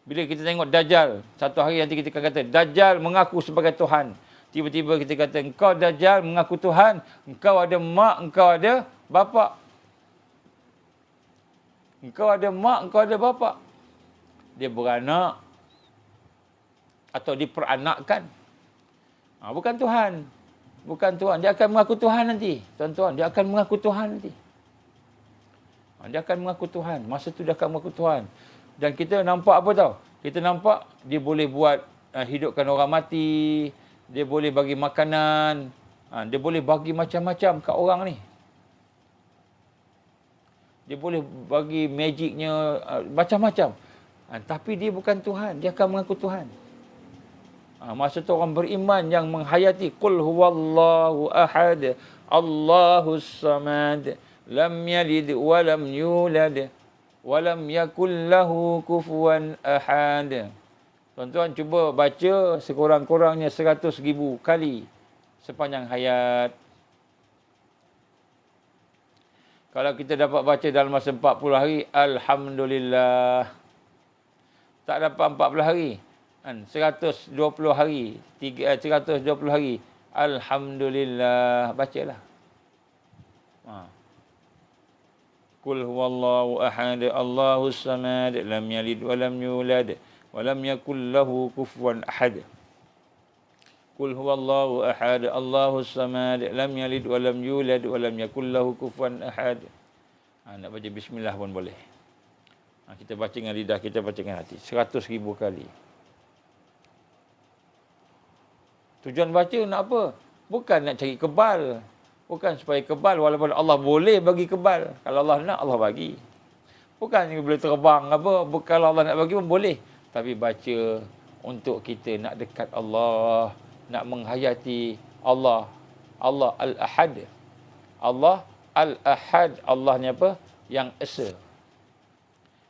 Bila kita tengok Dajjal, satu hari nanti kita akan kata, Dajjal mengaku sebagai Tuhan. Tiba-tiba kita kata, engkau Dajjal mengaku Tuhan, engkau ada mak, engkau ada bapa. Engkau ada mak, engkau ada bapa. Dia beranak atau diperanakkan. Bukan Tuhan. Bukan Tuhan. Dia akan mengaku Tuhan nanti. Tuan-tuan, dia akan mengaku Tuhan nanti. Dia akan mengaku Tuhan. Masa tu dia akan mengaku Tuhan. Dan kita nampak apa tau? Kita nampak dia boleh buat hidupkan orang mati. Dia boleh bagi makanan. Dia boleh bagi macam-macam kat orang ni. Dia boleh bagi magicnya macam-macam. Tapi dia bukan Tuhan. Dia akan mengaku Tuhan. Masa tu orang beriman yang menghayati qul huwallahu ahad, Allahus samad, lam yalid wa lam yulad wa lam yakul lahu kufuwan ahad. Tuan-tuan cuba baca sekurang-kurangnya 100,000 kali sepanjang hayat. Kalau kita dapat baca dalam masa 40 hari, alhamdulillah. Tak dapat 40 hari, 120 hari, 120 hari, alhamdulillah, bacalah. Qul huwallahu ahad, Allahus samad, lam yalid wa lam yulad wa lam yakul lahu kufuwan ahad. Qul huwallahu ahad, Allahus samad, lam yalid wa lam yulad wa lam yakul lahu kufuwan ahad. Nak baca bismillah pun boleh. Kita baca dengan lidah, kita baca dengan hati 100,000 kali. Tujuan baca nak apa? Bukan nak cari kebal. Bukan supaya kebal, walaupun Allah boleh bagi kebal. Kalau Allah nak, Allah bagi. Bukan boleh terbang apa. Kalau Allah nak bagi pun boleh. Tapi baca untuk kita nak dekat Allah. Nak menghayati Allah. Allah Al-Ahad. Allah Al-Ahad. Allah ni apa? Yang esa.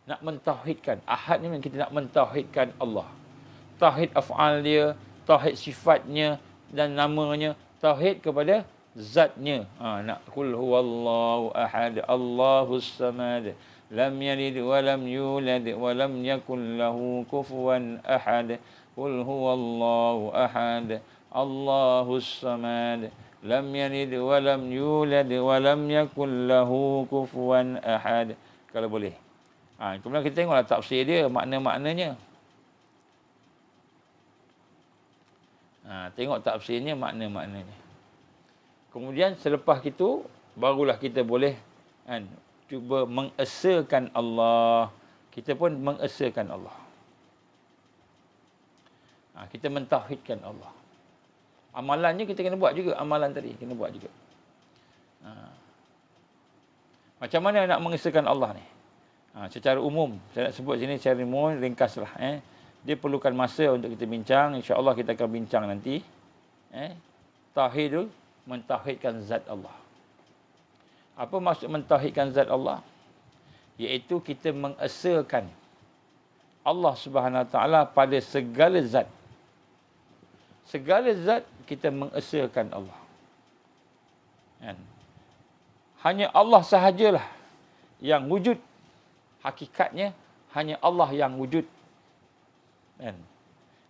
Nak mentauhidkan. Ahad ni kita nak mentauhidkan Allah. Tauhid af'al dia, tauhid sifatnya dan namanya, tauhid kepada zatnya. Nak qul huwallahu ahad, Allahus samad, lam yalid wa lam yulad wa lam yakul lahu kufuwan ahad. Qul huwallahu ahad, Allahus samad, lam yalid wa lam yulad wa lam yakul lahu kufuwan ahad. Kalau boleh. Kemudian kita tengoklah tafsir dia, makna-maknanya. Tengok tafsirnya, makna-maknanya. Kemudian selepas itu, barulah kita boleh cuba mengesakan Allah. Kita pun mengesakan Allah. Kita mentauhidkan Allah. Amalannya kita kena buat juga. Amalan tadi kena buat juga. Macam mana nak mengesakan Allah ni? Secara umum, saya nak sebut sini secara umum, ringkaslah. Dia perlukan masa untuk kita bincang. InsyaAllah kita akan bincang nanti. Tauhidul, mentauhidkan zat Allah. Apa maksud mentauhidkan zat Allah? Iaitu kita mengesakan Allah Subhanahu Wa Taala pada segala zat. Segala zat kita mengesakan Allah. Hanya Allah sahajalah yang wujud. Hakikatnya hanya Allah yang wujud.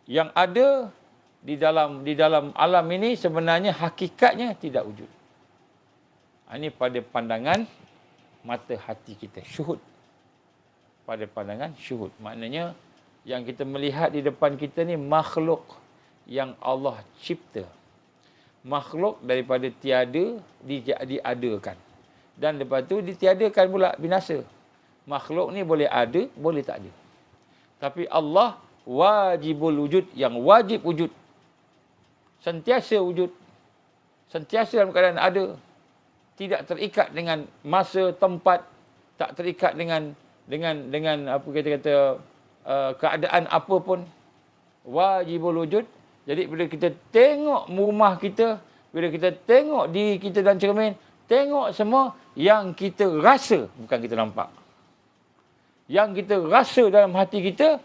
Yang ada di dalam alam ini sebenarnya hakikatnya tidak wujud. Ini pada pandangan mata hati kita, syuhud. pada pandangan syuhud. Maknanya yang kita melihat di depan kita ni makhluk yang Allah cipta. Makhluk daripada tiada diadakan. Dan lepas tu ditiadakan pula, binasa. Makhluk ni boleh ada, boleh tak ada. Tapi Allah wajibul wujud, yang wajib wujud. Sentiasa wujud. Sentiasa dalam keadaan ada. Tidak terikat dengan masa, tempat, tak terikat dengan apa kita kata keadaan apa pun. Wajibul wujud. Jadi bila kita tengok rumah kita, bila kita tengok diri kita dalam cermin, tengok semua yang kita rasa, bukan kita nampak. Yang kita rasa dalam hati kita,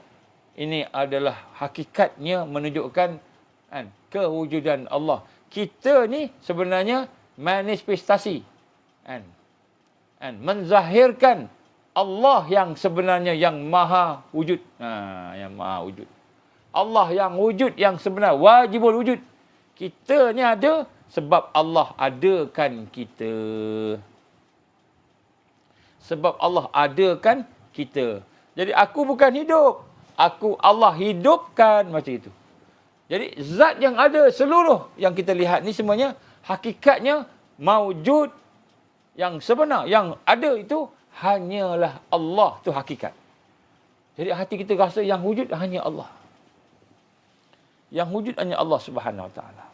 ini adalah hakikatnya menunjukkan kewujudan Allah. Kita ni sebenarnya manifestasi. Menzahirkan Allah yang sebenarnya yang maha wujud. Yang maha wujud. Allah yang wujud, yang sebenar, wajibul wujud. Kita ni ada sebab Allah adakan kita. Sebab Allah adakan kita. Jadi aku bukan hidup. Allah hidupkan, macam itu. Jadi zat yang ada seluruh yang kita lihat ni semuanya hakikatnya maujud, yang sebenar, yang ada itu hanyalah Allah, tu hakikat. Jadi hati kita rasa yang wujud hanya Allah. Yang wujud hanya Allah Subhanahu Wa Taala.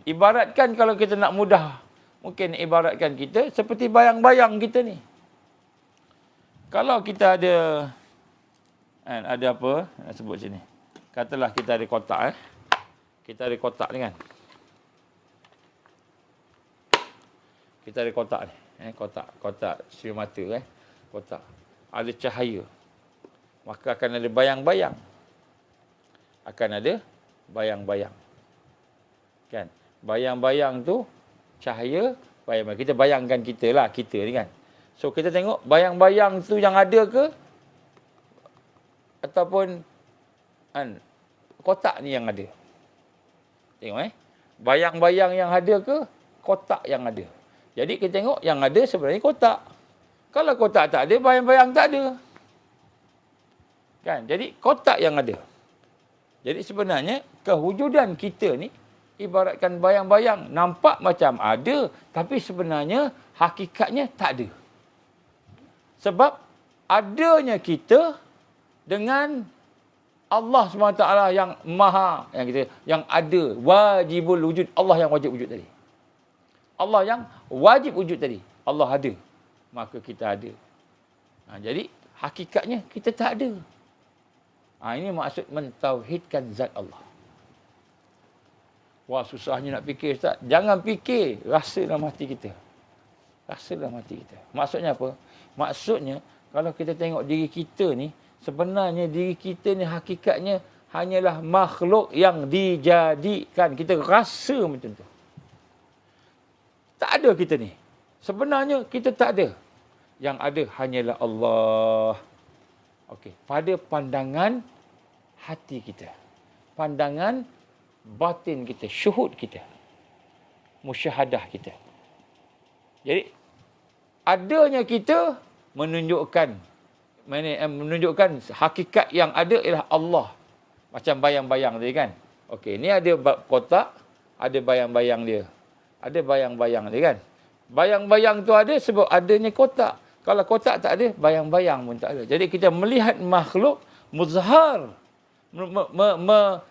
Ibaratkan kalau kita nak mudah, mungkin ibaratkan kita seperti bayang-bayang kita ni. Kalau kita ada apa nak sebut sini. Katalah kita ada kotak Kita ada kotak ni kan. Kita ada kotak ni, kotak siu mata kotak. Ada cahaya. Maka akan ada bayang-bayang. Kan? Bayang-bayang tu cahaya, bayang-bayang. Kita bayangkan kita ni kan. So kita tengok bayang-bayang tu yang ada ke ataupun kotak ni yang ada. Tengok bayang-bayang yang ada ke kotak yang ada. Jadi kita tengok yang ada sebenarnya kotak. Kalau kotak tak ada, bayang-bayang tak ada. Kan? Jadi kotak yang ada. Jadi sebenarnya kewujudan kita ni ibaratkan bayang-bayang, nampak macam ada tapi sebenarnya hakikatnya tak ada. Sebab adanya kita dengan Allah SWT yang maha, yang ada, wajibul wujud, Allah yang wajib wujud tadi. Allah yang wajib wujud tadi. Allah ada, maka kita ada. Jadi hakikatnya kita tak ada. Ini maksud mentauhidkan zat Allah. Wah, susahnya nak fikir, Ustaz. Jangan fikir, rasa dalam hati kita. Rasa dalam hati kita. Maksudnya apa? Maksudnya, kalau kita tengok diri kita ni, sebenarnya diri kita ni hakikatnya hanyalah makhluk yang dijadikan. Kita rasa macam tu. Tak ada kita ni. Sebenarnya kita tak ada. Yang ada hanyalah Allah. Okey, pada pandangan hati kita. Pandangan batin kita, syuhud kita. Musyahadah kita. Jadi adanya kita menunjukkan hakikat yang ada ialah Allah. Macam bayang-bayang tadi kan. Okey, ni ada kotak, ada bayang-bayang dia. Ada bayang-bayang dia kan. Bayang-bayang tu ada sebab adanya kotak. Kalau kotak tak ada, bayang-bayang pun tak ada. Jadi kita melihat makhluk muzhar,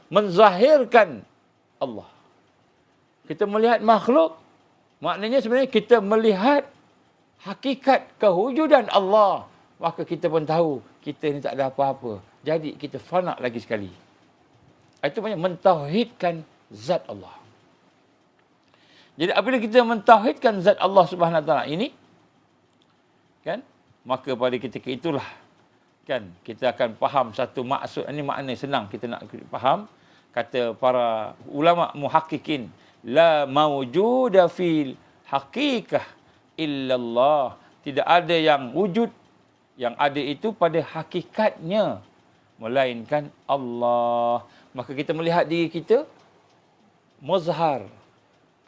menzahirkan Allah. Kita melihat makhluk, maknanya sebenarnya kita melihat hakikat kewujudan Allah. Maka kita pun tahu, kita ni tak ada apa-apa. Jadi kita fana lagi sekali. Itu maknanya mentauhidkan zat Allah. Jadi apabila kita mentauhidkan zat Allah Subhanahu Wa Taala ini, kan, maka pada ketika itulah kan kita akan faham satu maksud. Ini makna senang kita nak faham. Kata para ulama muhaqqiqin, la mawjuda fil haqiqah illallah. Tidak ada yang wujud, yang ada itu pada hakikatnya melainkan Allah. Maka kita melihat diri kita muzhar.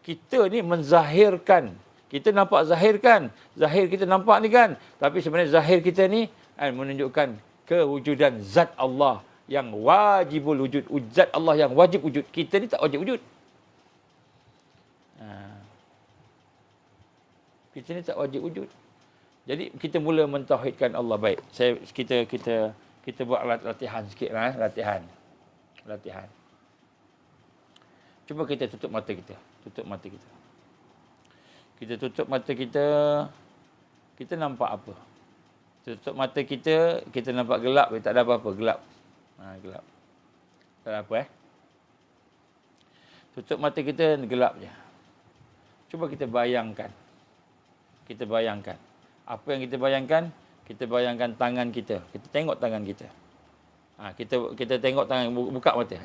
Kita ni menzahirkan, Kita nampak zahir kan. Zahir kita nampak ni kan. Tapi sebenarnya zahir kita ni menunjukkan kewujudan zat Allah yang wajibul wujud. Zat Allah yang wajib wujud. Kita ni tak wajib wujud. Kita ni tak wajib wujud. Jadi kita mula mentauhidkan Allah. Baik. Kita buat latihan sikit lah. Latihan. Cuba kita tutup mata kita. Kita tutup mata kita. Kita nampak apa? Tutup mata kita nampak gelap. Tak ada apa-apa. Gelap. Gelap. Tak ada apa Tutup mata kita, gelap je. Cuba kita bayangkan. Apa yang kita bayangkan? Kita bayangkan tangan kita. Kita tengok tangan kita. Kita tengok tangan. Buka mata.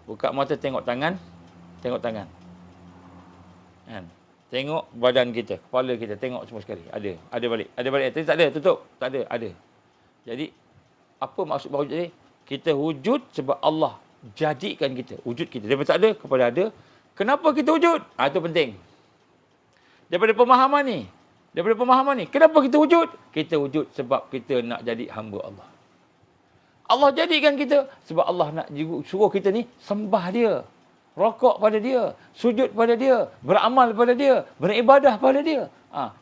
Buka mata, tengok tangan. Kan? Tengok badan kita, kepala kita, tengok semua sekali. Ada balik. Tadi tak ada, tutup. Tak ada. Jadi, apa maksud wujud ni? Kita wujud sebab Allah jadikan kita. Wujud kita. Daripada tak ada kepada ada. Kenapa kita wujud? Itu penting. Daripada pemahaman ni. Kenapa kita wujud? Kita wujud sebab kita nak jadi hamba Allah. Allah jadikan kita sebab Allah nak suruh kita ni sembah dia. Rokok pada dia, sujud pada dia, beramal pada dia, beribadah pada dia,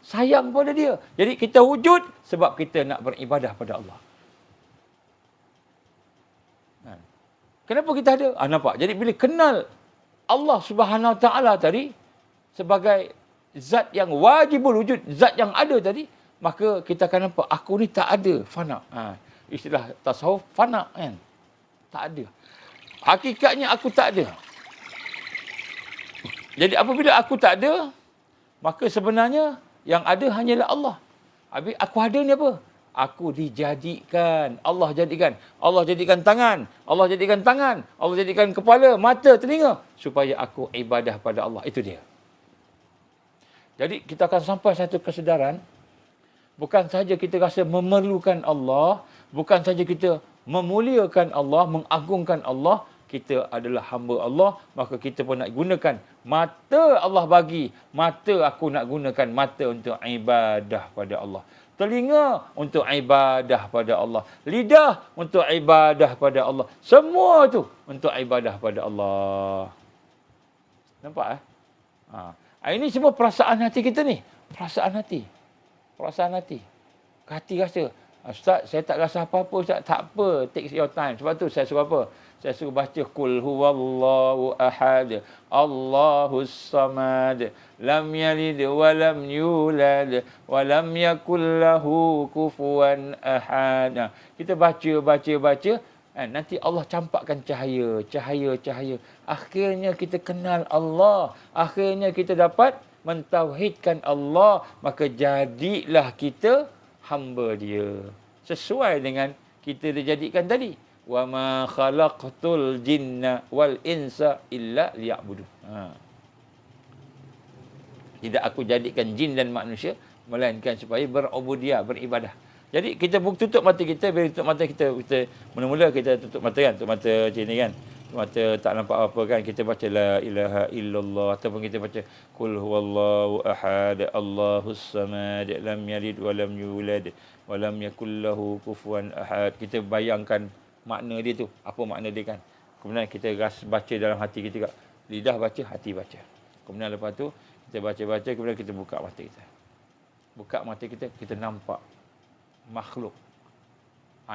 sayang pada dia. Jadi kita wujud sebab kita nak beribadah pada Allah. Kenapa kita ada? Nampak? Jadi bila kenal Allah Subhanahu Wa Taala tadi sebagai zat yang wajibul wujud, zat yang ada tadi, maka kita akan nampak aku ni tak ada, fana. Istilah tasawuf, fana kan. Tak ada. Hakikatnya aku tak ada. Jadi apabila aku tak ada, maka sebenarnya yang ada hanyalah Allah. Habis aku ada ni apa? Aku dijadikan. Allah jadikan. Allah jadikan tangan. Allah jadikan kepala, mata, telinga. Supaya aku ibadah pada Allah. Itu dia. Jadi kita akan sampai satu kesedaran. Bukan saja kita rasa memerlukan Allah. Bukan saja kita memuliakan Allah, mengagungkan Allah. Kita adalah hamba Allah, maka kita pun nak gunakan mata Allah bagi. Mata aku nak gunakan mata untuk ibadah pada Allah. Telinga untuk ibadah pada Allah. Lidah untuk ibadah pada Allah. Semua tu untuk ibadah pada Allah. Nampak ini semua perasaan hati kita ni. Perasaan hati. Hati rasa, Ustaz, saya tak rasa apa-apa, Ustaz. Tak apa, take your time. Sebab tu saya suruh apa? Saya suruh baca Qul huwallahu ahad, Allahus samad, lam yalid wa lam yulad wa lam yakul lahu kufuwan ahad. Kita baca. Nanti Allah campakkan cahaya. Akhirnya kita kenal Allah. Akhirnya kita dapat mentauhidkan Allah. Maka jadilah kita hamba dia. Sesuai dengan kita dijadikan tadi. Wa ma khalaqtul jinna wal insa illa liya'budun. Tidak aku jadikan jin dan manusia melainkan supaya berubudiyah, beribadah. Jadi kita tutup mata kita, bila tutup mata kita mula-mula kita tutup mata kan, tutup mata macam ni kan. Mata tak nampak apa kan, kita baca la ilaha illallah ataupun kita baca qul huwallahu ahad, Allahus samad, lam yalid wa lam yulad wa lam yakul lahu kufuwan ahad. Kita bayangkan makna dia tu, apa makna dia kan. Kemudian kita baca dalam hati kita juga. Lidah baca, hati baca. Kemudian lepas tu kita baca, kemudian kita buka mata kita. Buka mata kita, kita nampak makhluk.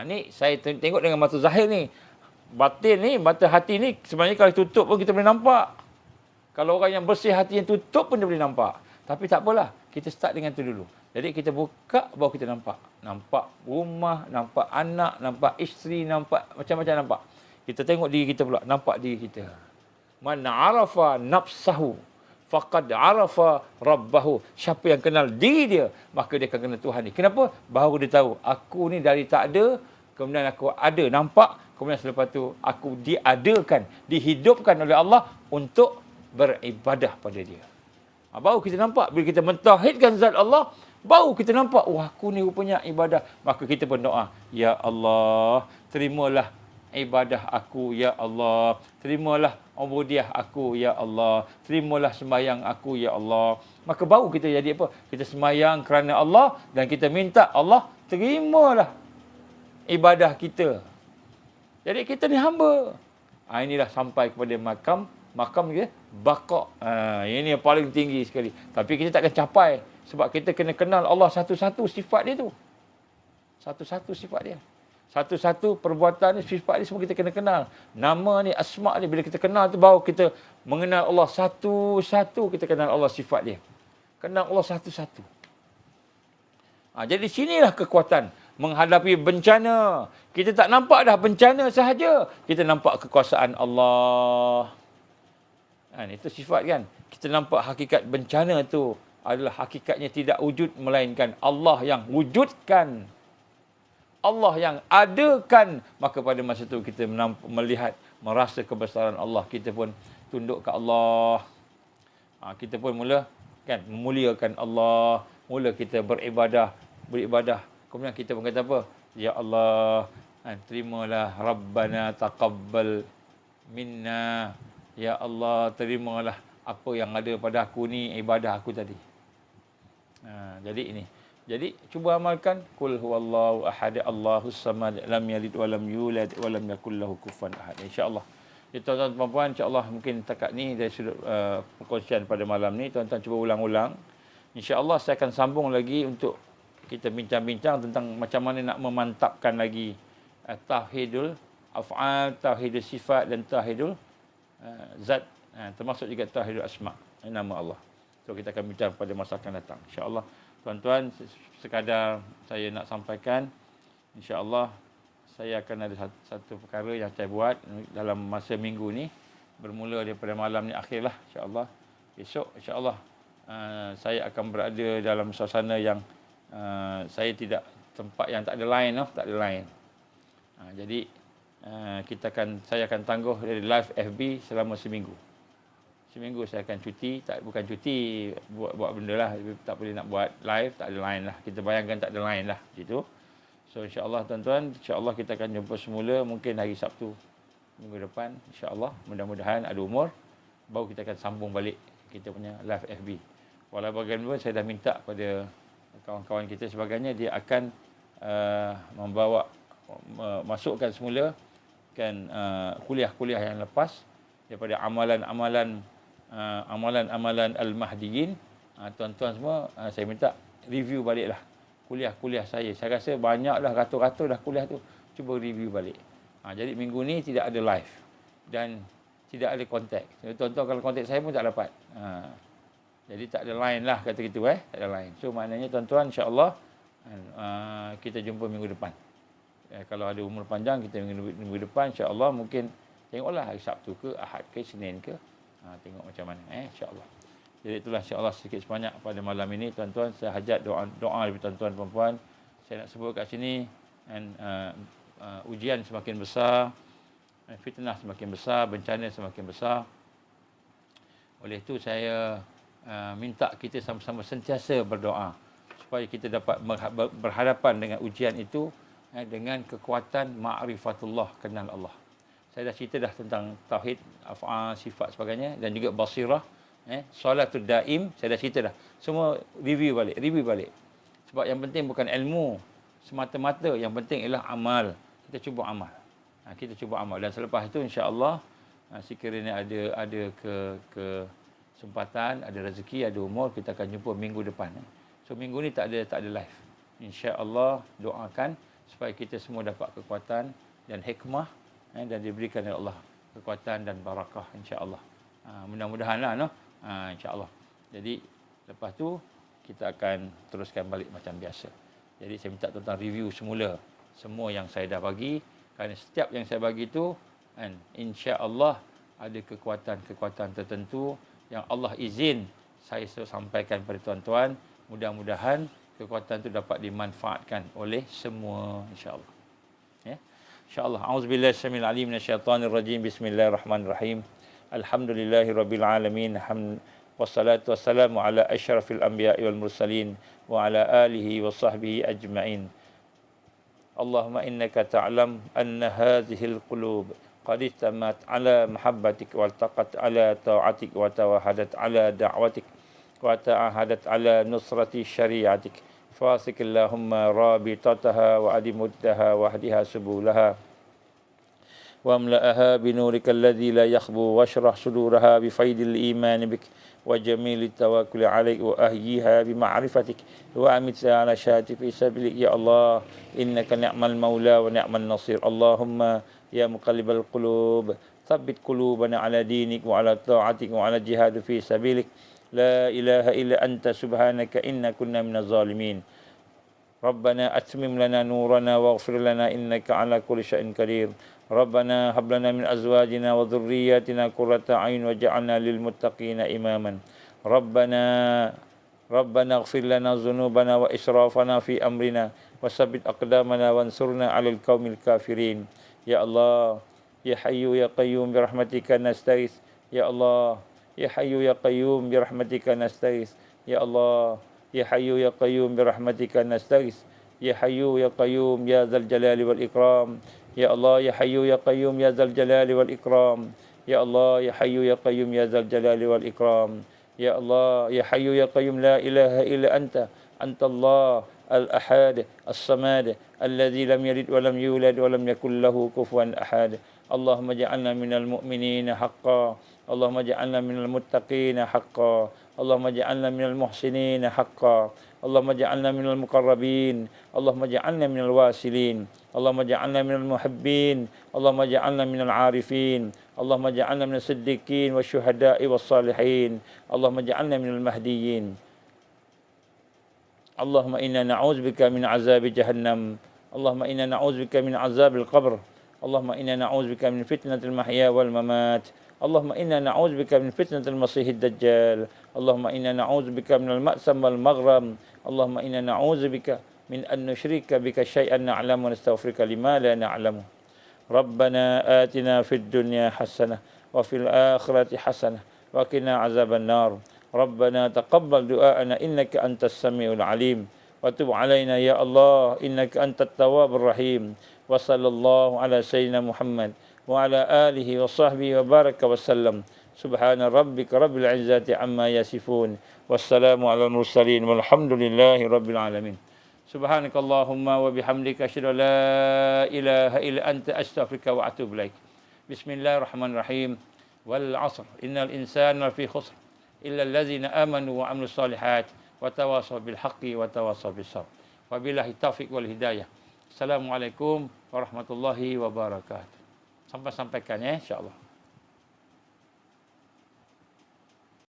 Ni saya tengok dengan mata zahir ni. Batin ni, mata hati ni sebenarnya kalau tutup pun kita boleh nampak. Kalau orang yang bersih hati yang tutup pun dia boleh nampak. Tapi tak apalah, kita start dengan tu dulu. Jadi kita buka, baru kita nampak. Nampak rumah, nampak anak, nampak isteri, nampak macam-macam nampak. Kita tengok diri kita pula, nampak diri kita. Man arafa nafsahu faqad arafa rabbahu. Siapa yang kenal diri dia, maka dia akan kenal Tuhan ni. Kenapa? Baru dia tahu, aku ni dari tak ada, kemudian aku ada, nampak. Kemudian selepas tu, aku diadakan, dihidupkan oleh Allah untuk beribadah pada dia. Baru kita nampak, bila kita mentauhidkan zat Allah, baru kita nampak, aku ni rupanya ibadah. Maka kita berdoa, Ya Allah, terimalah ibadah aku, ya Allah. Terimalah ubudiah aku, ya Allah. Terimalah sembahyang aku, ya Allah. Maka baru kita jadi apa? Kita sembahyang kerana Allah dan kita minta Allah terimalah ibadah kita. Jadi kita ni hamba. Inilah sampai kepada makam dia baqa. Ini yang paling tinggi sekali. Tapi kita takkan capai sebab kita kena kenal Allah satu-satu sifat dia tu. Satu-satu sifat dia. Satu-satu perbuatan ni, sifat dia semua kita kena kenal. Nama ni, asma' ni bila kita kenal tu baru kita mengenal Allah satu-satu, kita kenal Allah sifat dia. Kenal Allah satu-satu. Jadi sinilah kekuatan menghadapi bencana. Kita tak nampak dah bencana sahaja. Kita nampak kekuasaan Allah. Itu sifat kan. Kita nampak hakikat bencana tu adalah hakikatnya tidak wujud melainkan Allah yang wujudkan. Allah yang adakan. Maka pada masa tu kita melihat, merasa kebesaran Allah. Kita pun tunduk ke Allah. Kita pun mula kan memuliakan Allah. Mula kita beribadah. Kemudian kita pun kata apa? Ya Allah, terimalah Rabbana taqabbal minna. Ya Allah, terimalah apa yang ada pada aku ni, ibadah aku tadi. Jadi ini. Jadi cuba amalkan qul huwallahu ahad Allahus samad lam yalid wa lam yulad wa lam yakul lahu kufuwan ahad. Insya-Allah. Ya, tuan-tuan dan puan-puan, insya-Allah mungkin takat ni dari sudut perkongsian pada malam ni, tuan-tuan cuba ulang-ulang. Insya-Allah saya akan sambung lagi untuk kita bincang-bincang tentang macam mana nak memantapkan lagi tauhidul af'al, tauhidul sifat dan tauhidul zat, termasuk juga tauhidul asma', nama Allah. So kita akan bincang pada masa akan datang. Insya-Allah. Tuan-tuan, sekadar saya nak sampaikan, insya-Allah saya akan ada satu perkara yang saya buat dalam masa minggu ni, bermula daripada malam ni akhirlah, insya-Allah. Esok insya-Allah saya akan berada dalam suasana yang saya tidak, tempat yang tak ada line, tak ada line. Jadi saya akan tangguh dari live FB selama seminggu. Seminggu saya akan cuti, bukan cuti buat benda lah, tak boleh nak buat live, tak ada line lah. Kita bayangkan tak ada line lah gitu. So insya-Allah tuan-tuan, insya-Allah kita akan jumpa semula mungkin hari Sabtu minggu depan, insya-Allah. Mudah-mudahan ada umur baru kita akan sambung balik kita punya live FB. Walau bagaimanapun saya dah minta pada kawan-kawan kita sebagainya, dia akan masukkan semula kan kuliah-kuliah yang lepas daripada amalan-amalan al-mahdiyin. Tuan-tuan semua, saya minta review baliklah kuliah-kuliah saya. Saya rasa banyaklah, ratus-ratus dah kuliah tu. Cuba review balik. Jadi minggu ni tidak ada live dan tidak ada kontak. Tuan-tuan kalau kontak saya pun tak dapat. Jadi tak ada line lah kata gitu, tak ada line. So maknanya tuan-tuan, insya-Allah kita jumpa minggu depan. Kalau ada umur panjang kita minggu depan, insya-Allah mungkin tengoklah hari Sabtu ke, Ahad ke, Senin ke. Tengok macam mana, insya-Allah. Jadi itulah insya-Allah sedikit sebanyak pada malam ini tuan-tuan. Saya hajat doa dari tuan-tuan puan-puan. Saya nak sebut kat sini ujian semakin besar, fitnah semakin besar, bencana semakin besar. Oleh itu saya minta kita sama-sama sentiasa berdoa supaya kita dapat berhadapan dengan ujian itu dengan kekuatan ma'rifatullah, kenal Allah. Saya dah cerita dah tentang tauhid, af'al, sifat sebagainya dan juga basirah, salatul daim, saya dah cerita dah. Semua review balik. Sebab yang penting bukan ilmu semata-mata, yang penting ialah amal. Kita cuba amal. Dan selepas itu insya-Allah sekiranya ada kesempatan, ada rezeki, ada umur, kita akan jumpa minggu depan. So minggu ni tak ada live. Insya-Allah doakan supaya kita semua dapat kekuatan dan hikmah dan diberikan oleh Allah kekuatan dan barakah, insya-Allah. Mudah-mudahanlah insya-Allah. Jadi lepas tu kita akan teruskan balik macam biasa. Jadi saya minta tuan-tuan review semua yang saya dah bagi, kerana setiap yang saya bagi tu insya-Allah ada kekuatan-kekuatan tertentu yang Allah izin saya sampaikan pada tuan-tuan. Mudah-mudahan kekuatan itu dapat dimanfaatkan oleh semua, insya-Allah. InsyaAllah. A'udzubillahi syamil alim minasyaitanir rajim. Bismillahirrahmanirrahim. Alhamdulillahirabbil alamin. Wassalatu wassalamu ala asyrafil anbiya'i wal mursalin wa ala alihi wa sahbihi ajma'in. Allahumma innaka ta'lam anna hadhihi al-qulub qad istamat ala mahabbatik wa altaqat ala ta'atik wa tawahadat ala da'watik wa ta'ahadat ala nusrati syariatik fasik Allahumma rabitataha wa adimuddaha wa hdiha subulaha واملأها بنورك الذي لا يخبو واشرح صدورها بفيض الإيمان بك وجميل التوكل عليك وأهيها بمعرفتك وأمتها على شهادة في سبيلك يا الله إنك نعم المولى ونعم النصير اللهم يا مقلب القلوب ثبت قلوبنا على دينك وعلى طاعتك وعلى الجهاد في سبيلك لا إله إلا أنت سبحانك إنا كنا من الظالمين ربنا أتمم لنا نورنا واغفر لنا إنك على كل شيء قدير ربنا هب لنا من أزواجنا وذرياتنا قرة أعين واجعلنا للمتقين إماما ربنا اغفر لنا ذنوبنا وإسرافنا في أمرنا وثبت أقدامنا وانصرنا على القوم الكافرين يا الله يا حي يا قيوم برحمتك نستغيث يا الله يا حي يا قيوم برحمتك نستغيث يا الله يا حي يا قيوم برحمتك نستغيث يا حي يا قيوم يا ذا الجلال والإكرام يا الله يا حي يا قيوم يا ذا الجلال والإكرام يا الله يا حي يا قيوم يا ذا الجلال والإكرام يا الله يا حي يا قيوم لا إله إلا أنت الله الأحد الصمد الذي لم يلد ولم يولد ولم يكن له كفوا أحد اللهم اجعلنا من المؤمنين حقا اللهم اجعلنا من المتقين حقا اللهم اجعلنا من المحسنين حقا اللهم اجعلنا من المقربين اللهم اجعلنا من الواصلين اللهم اجعلنا من المحبين اللهم اجعلنا من العارفين اللهم اجعلنا من الصديقين والشهداء والصالحين اللهم اجعلنا من المهديين اللهم إنا نعوذ بك من عذاب جهنم اللهم إنا نعوذ بك من عذاب القبر اللهم إنا نعوذ بك من فتنة المحيا والممات اللهم إنا نعوذ بك من فتنة المسيح الدجال اللهم إنا نعوذ بك من المأثم والمغرم اللهم إنا نعوذ بك من أن نشرك بك شيئا نعلم ونستغفرك لما لا نعلم ربنا آتنا في الدنيا حسنة وفي الآخرة حسنة وقنا عذاب النار ربنا تقبل دعاءنا إنك أنت السميع العليم وتب علينا يا الله إنك أنت التواب الرحيم وصلى الله على سيدنا محمد وعلى آله وصحبه وبارك وسلم سبحان ربك رب العزة عما يصفون والسلام على المرسلين والحمد لله رب العالمين سبحانك اللهم وبحمدك أشهد أن لا إله إلا أنت أستغفرك وأتوب إليك بسم الله الرحمن الرحيم والعصر إن الإنسان لفي خسر إلا الذين آمنوا وعملوا الصالحات وتواصوا بالحق وتواصوا بالصبر وبالله التوفيق والهداية Assalamualaikum warahmatullahi wabarakatuh. Sampai sampaikan ya, insyaAllah.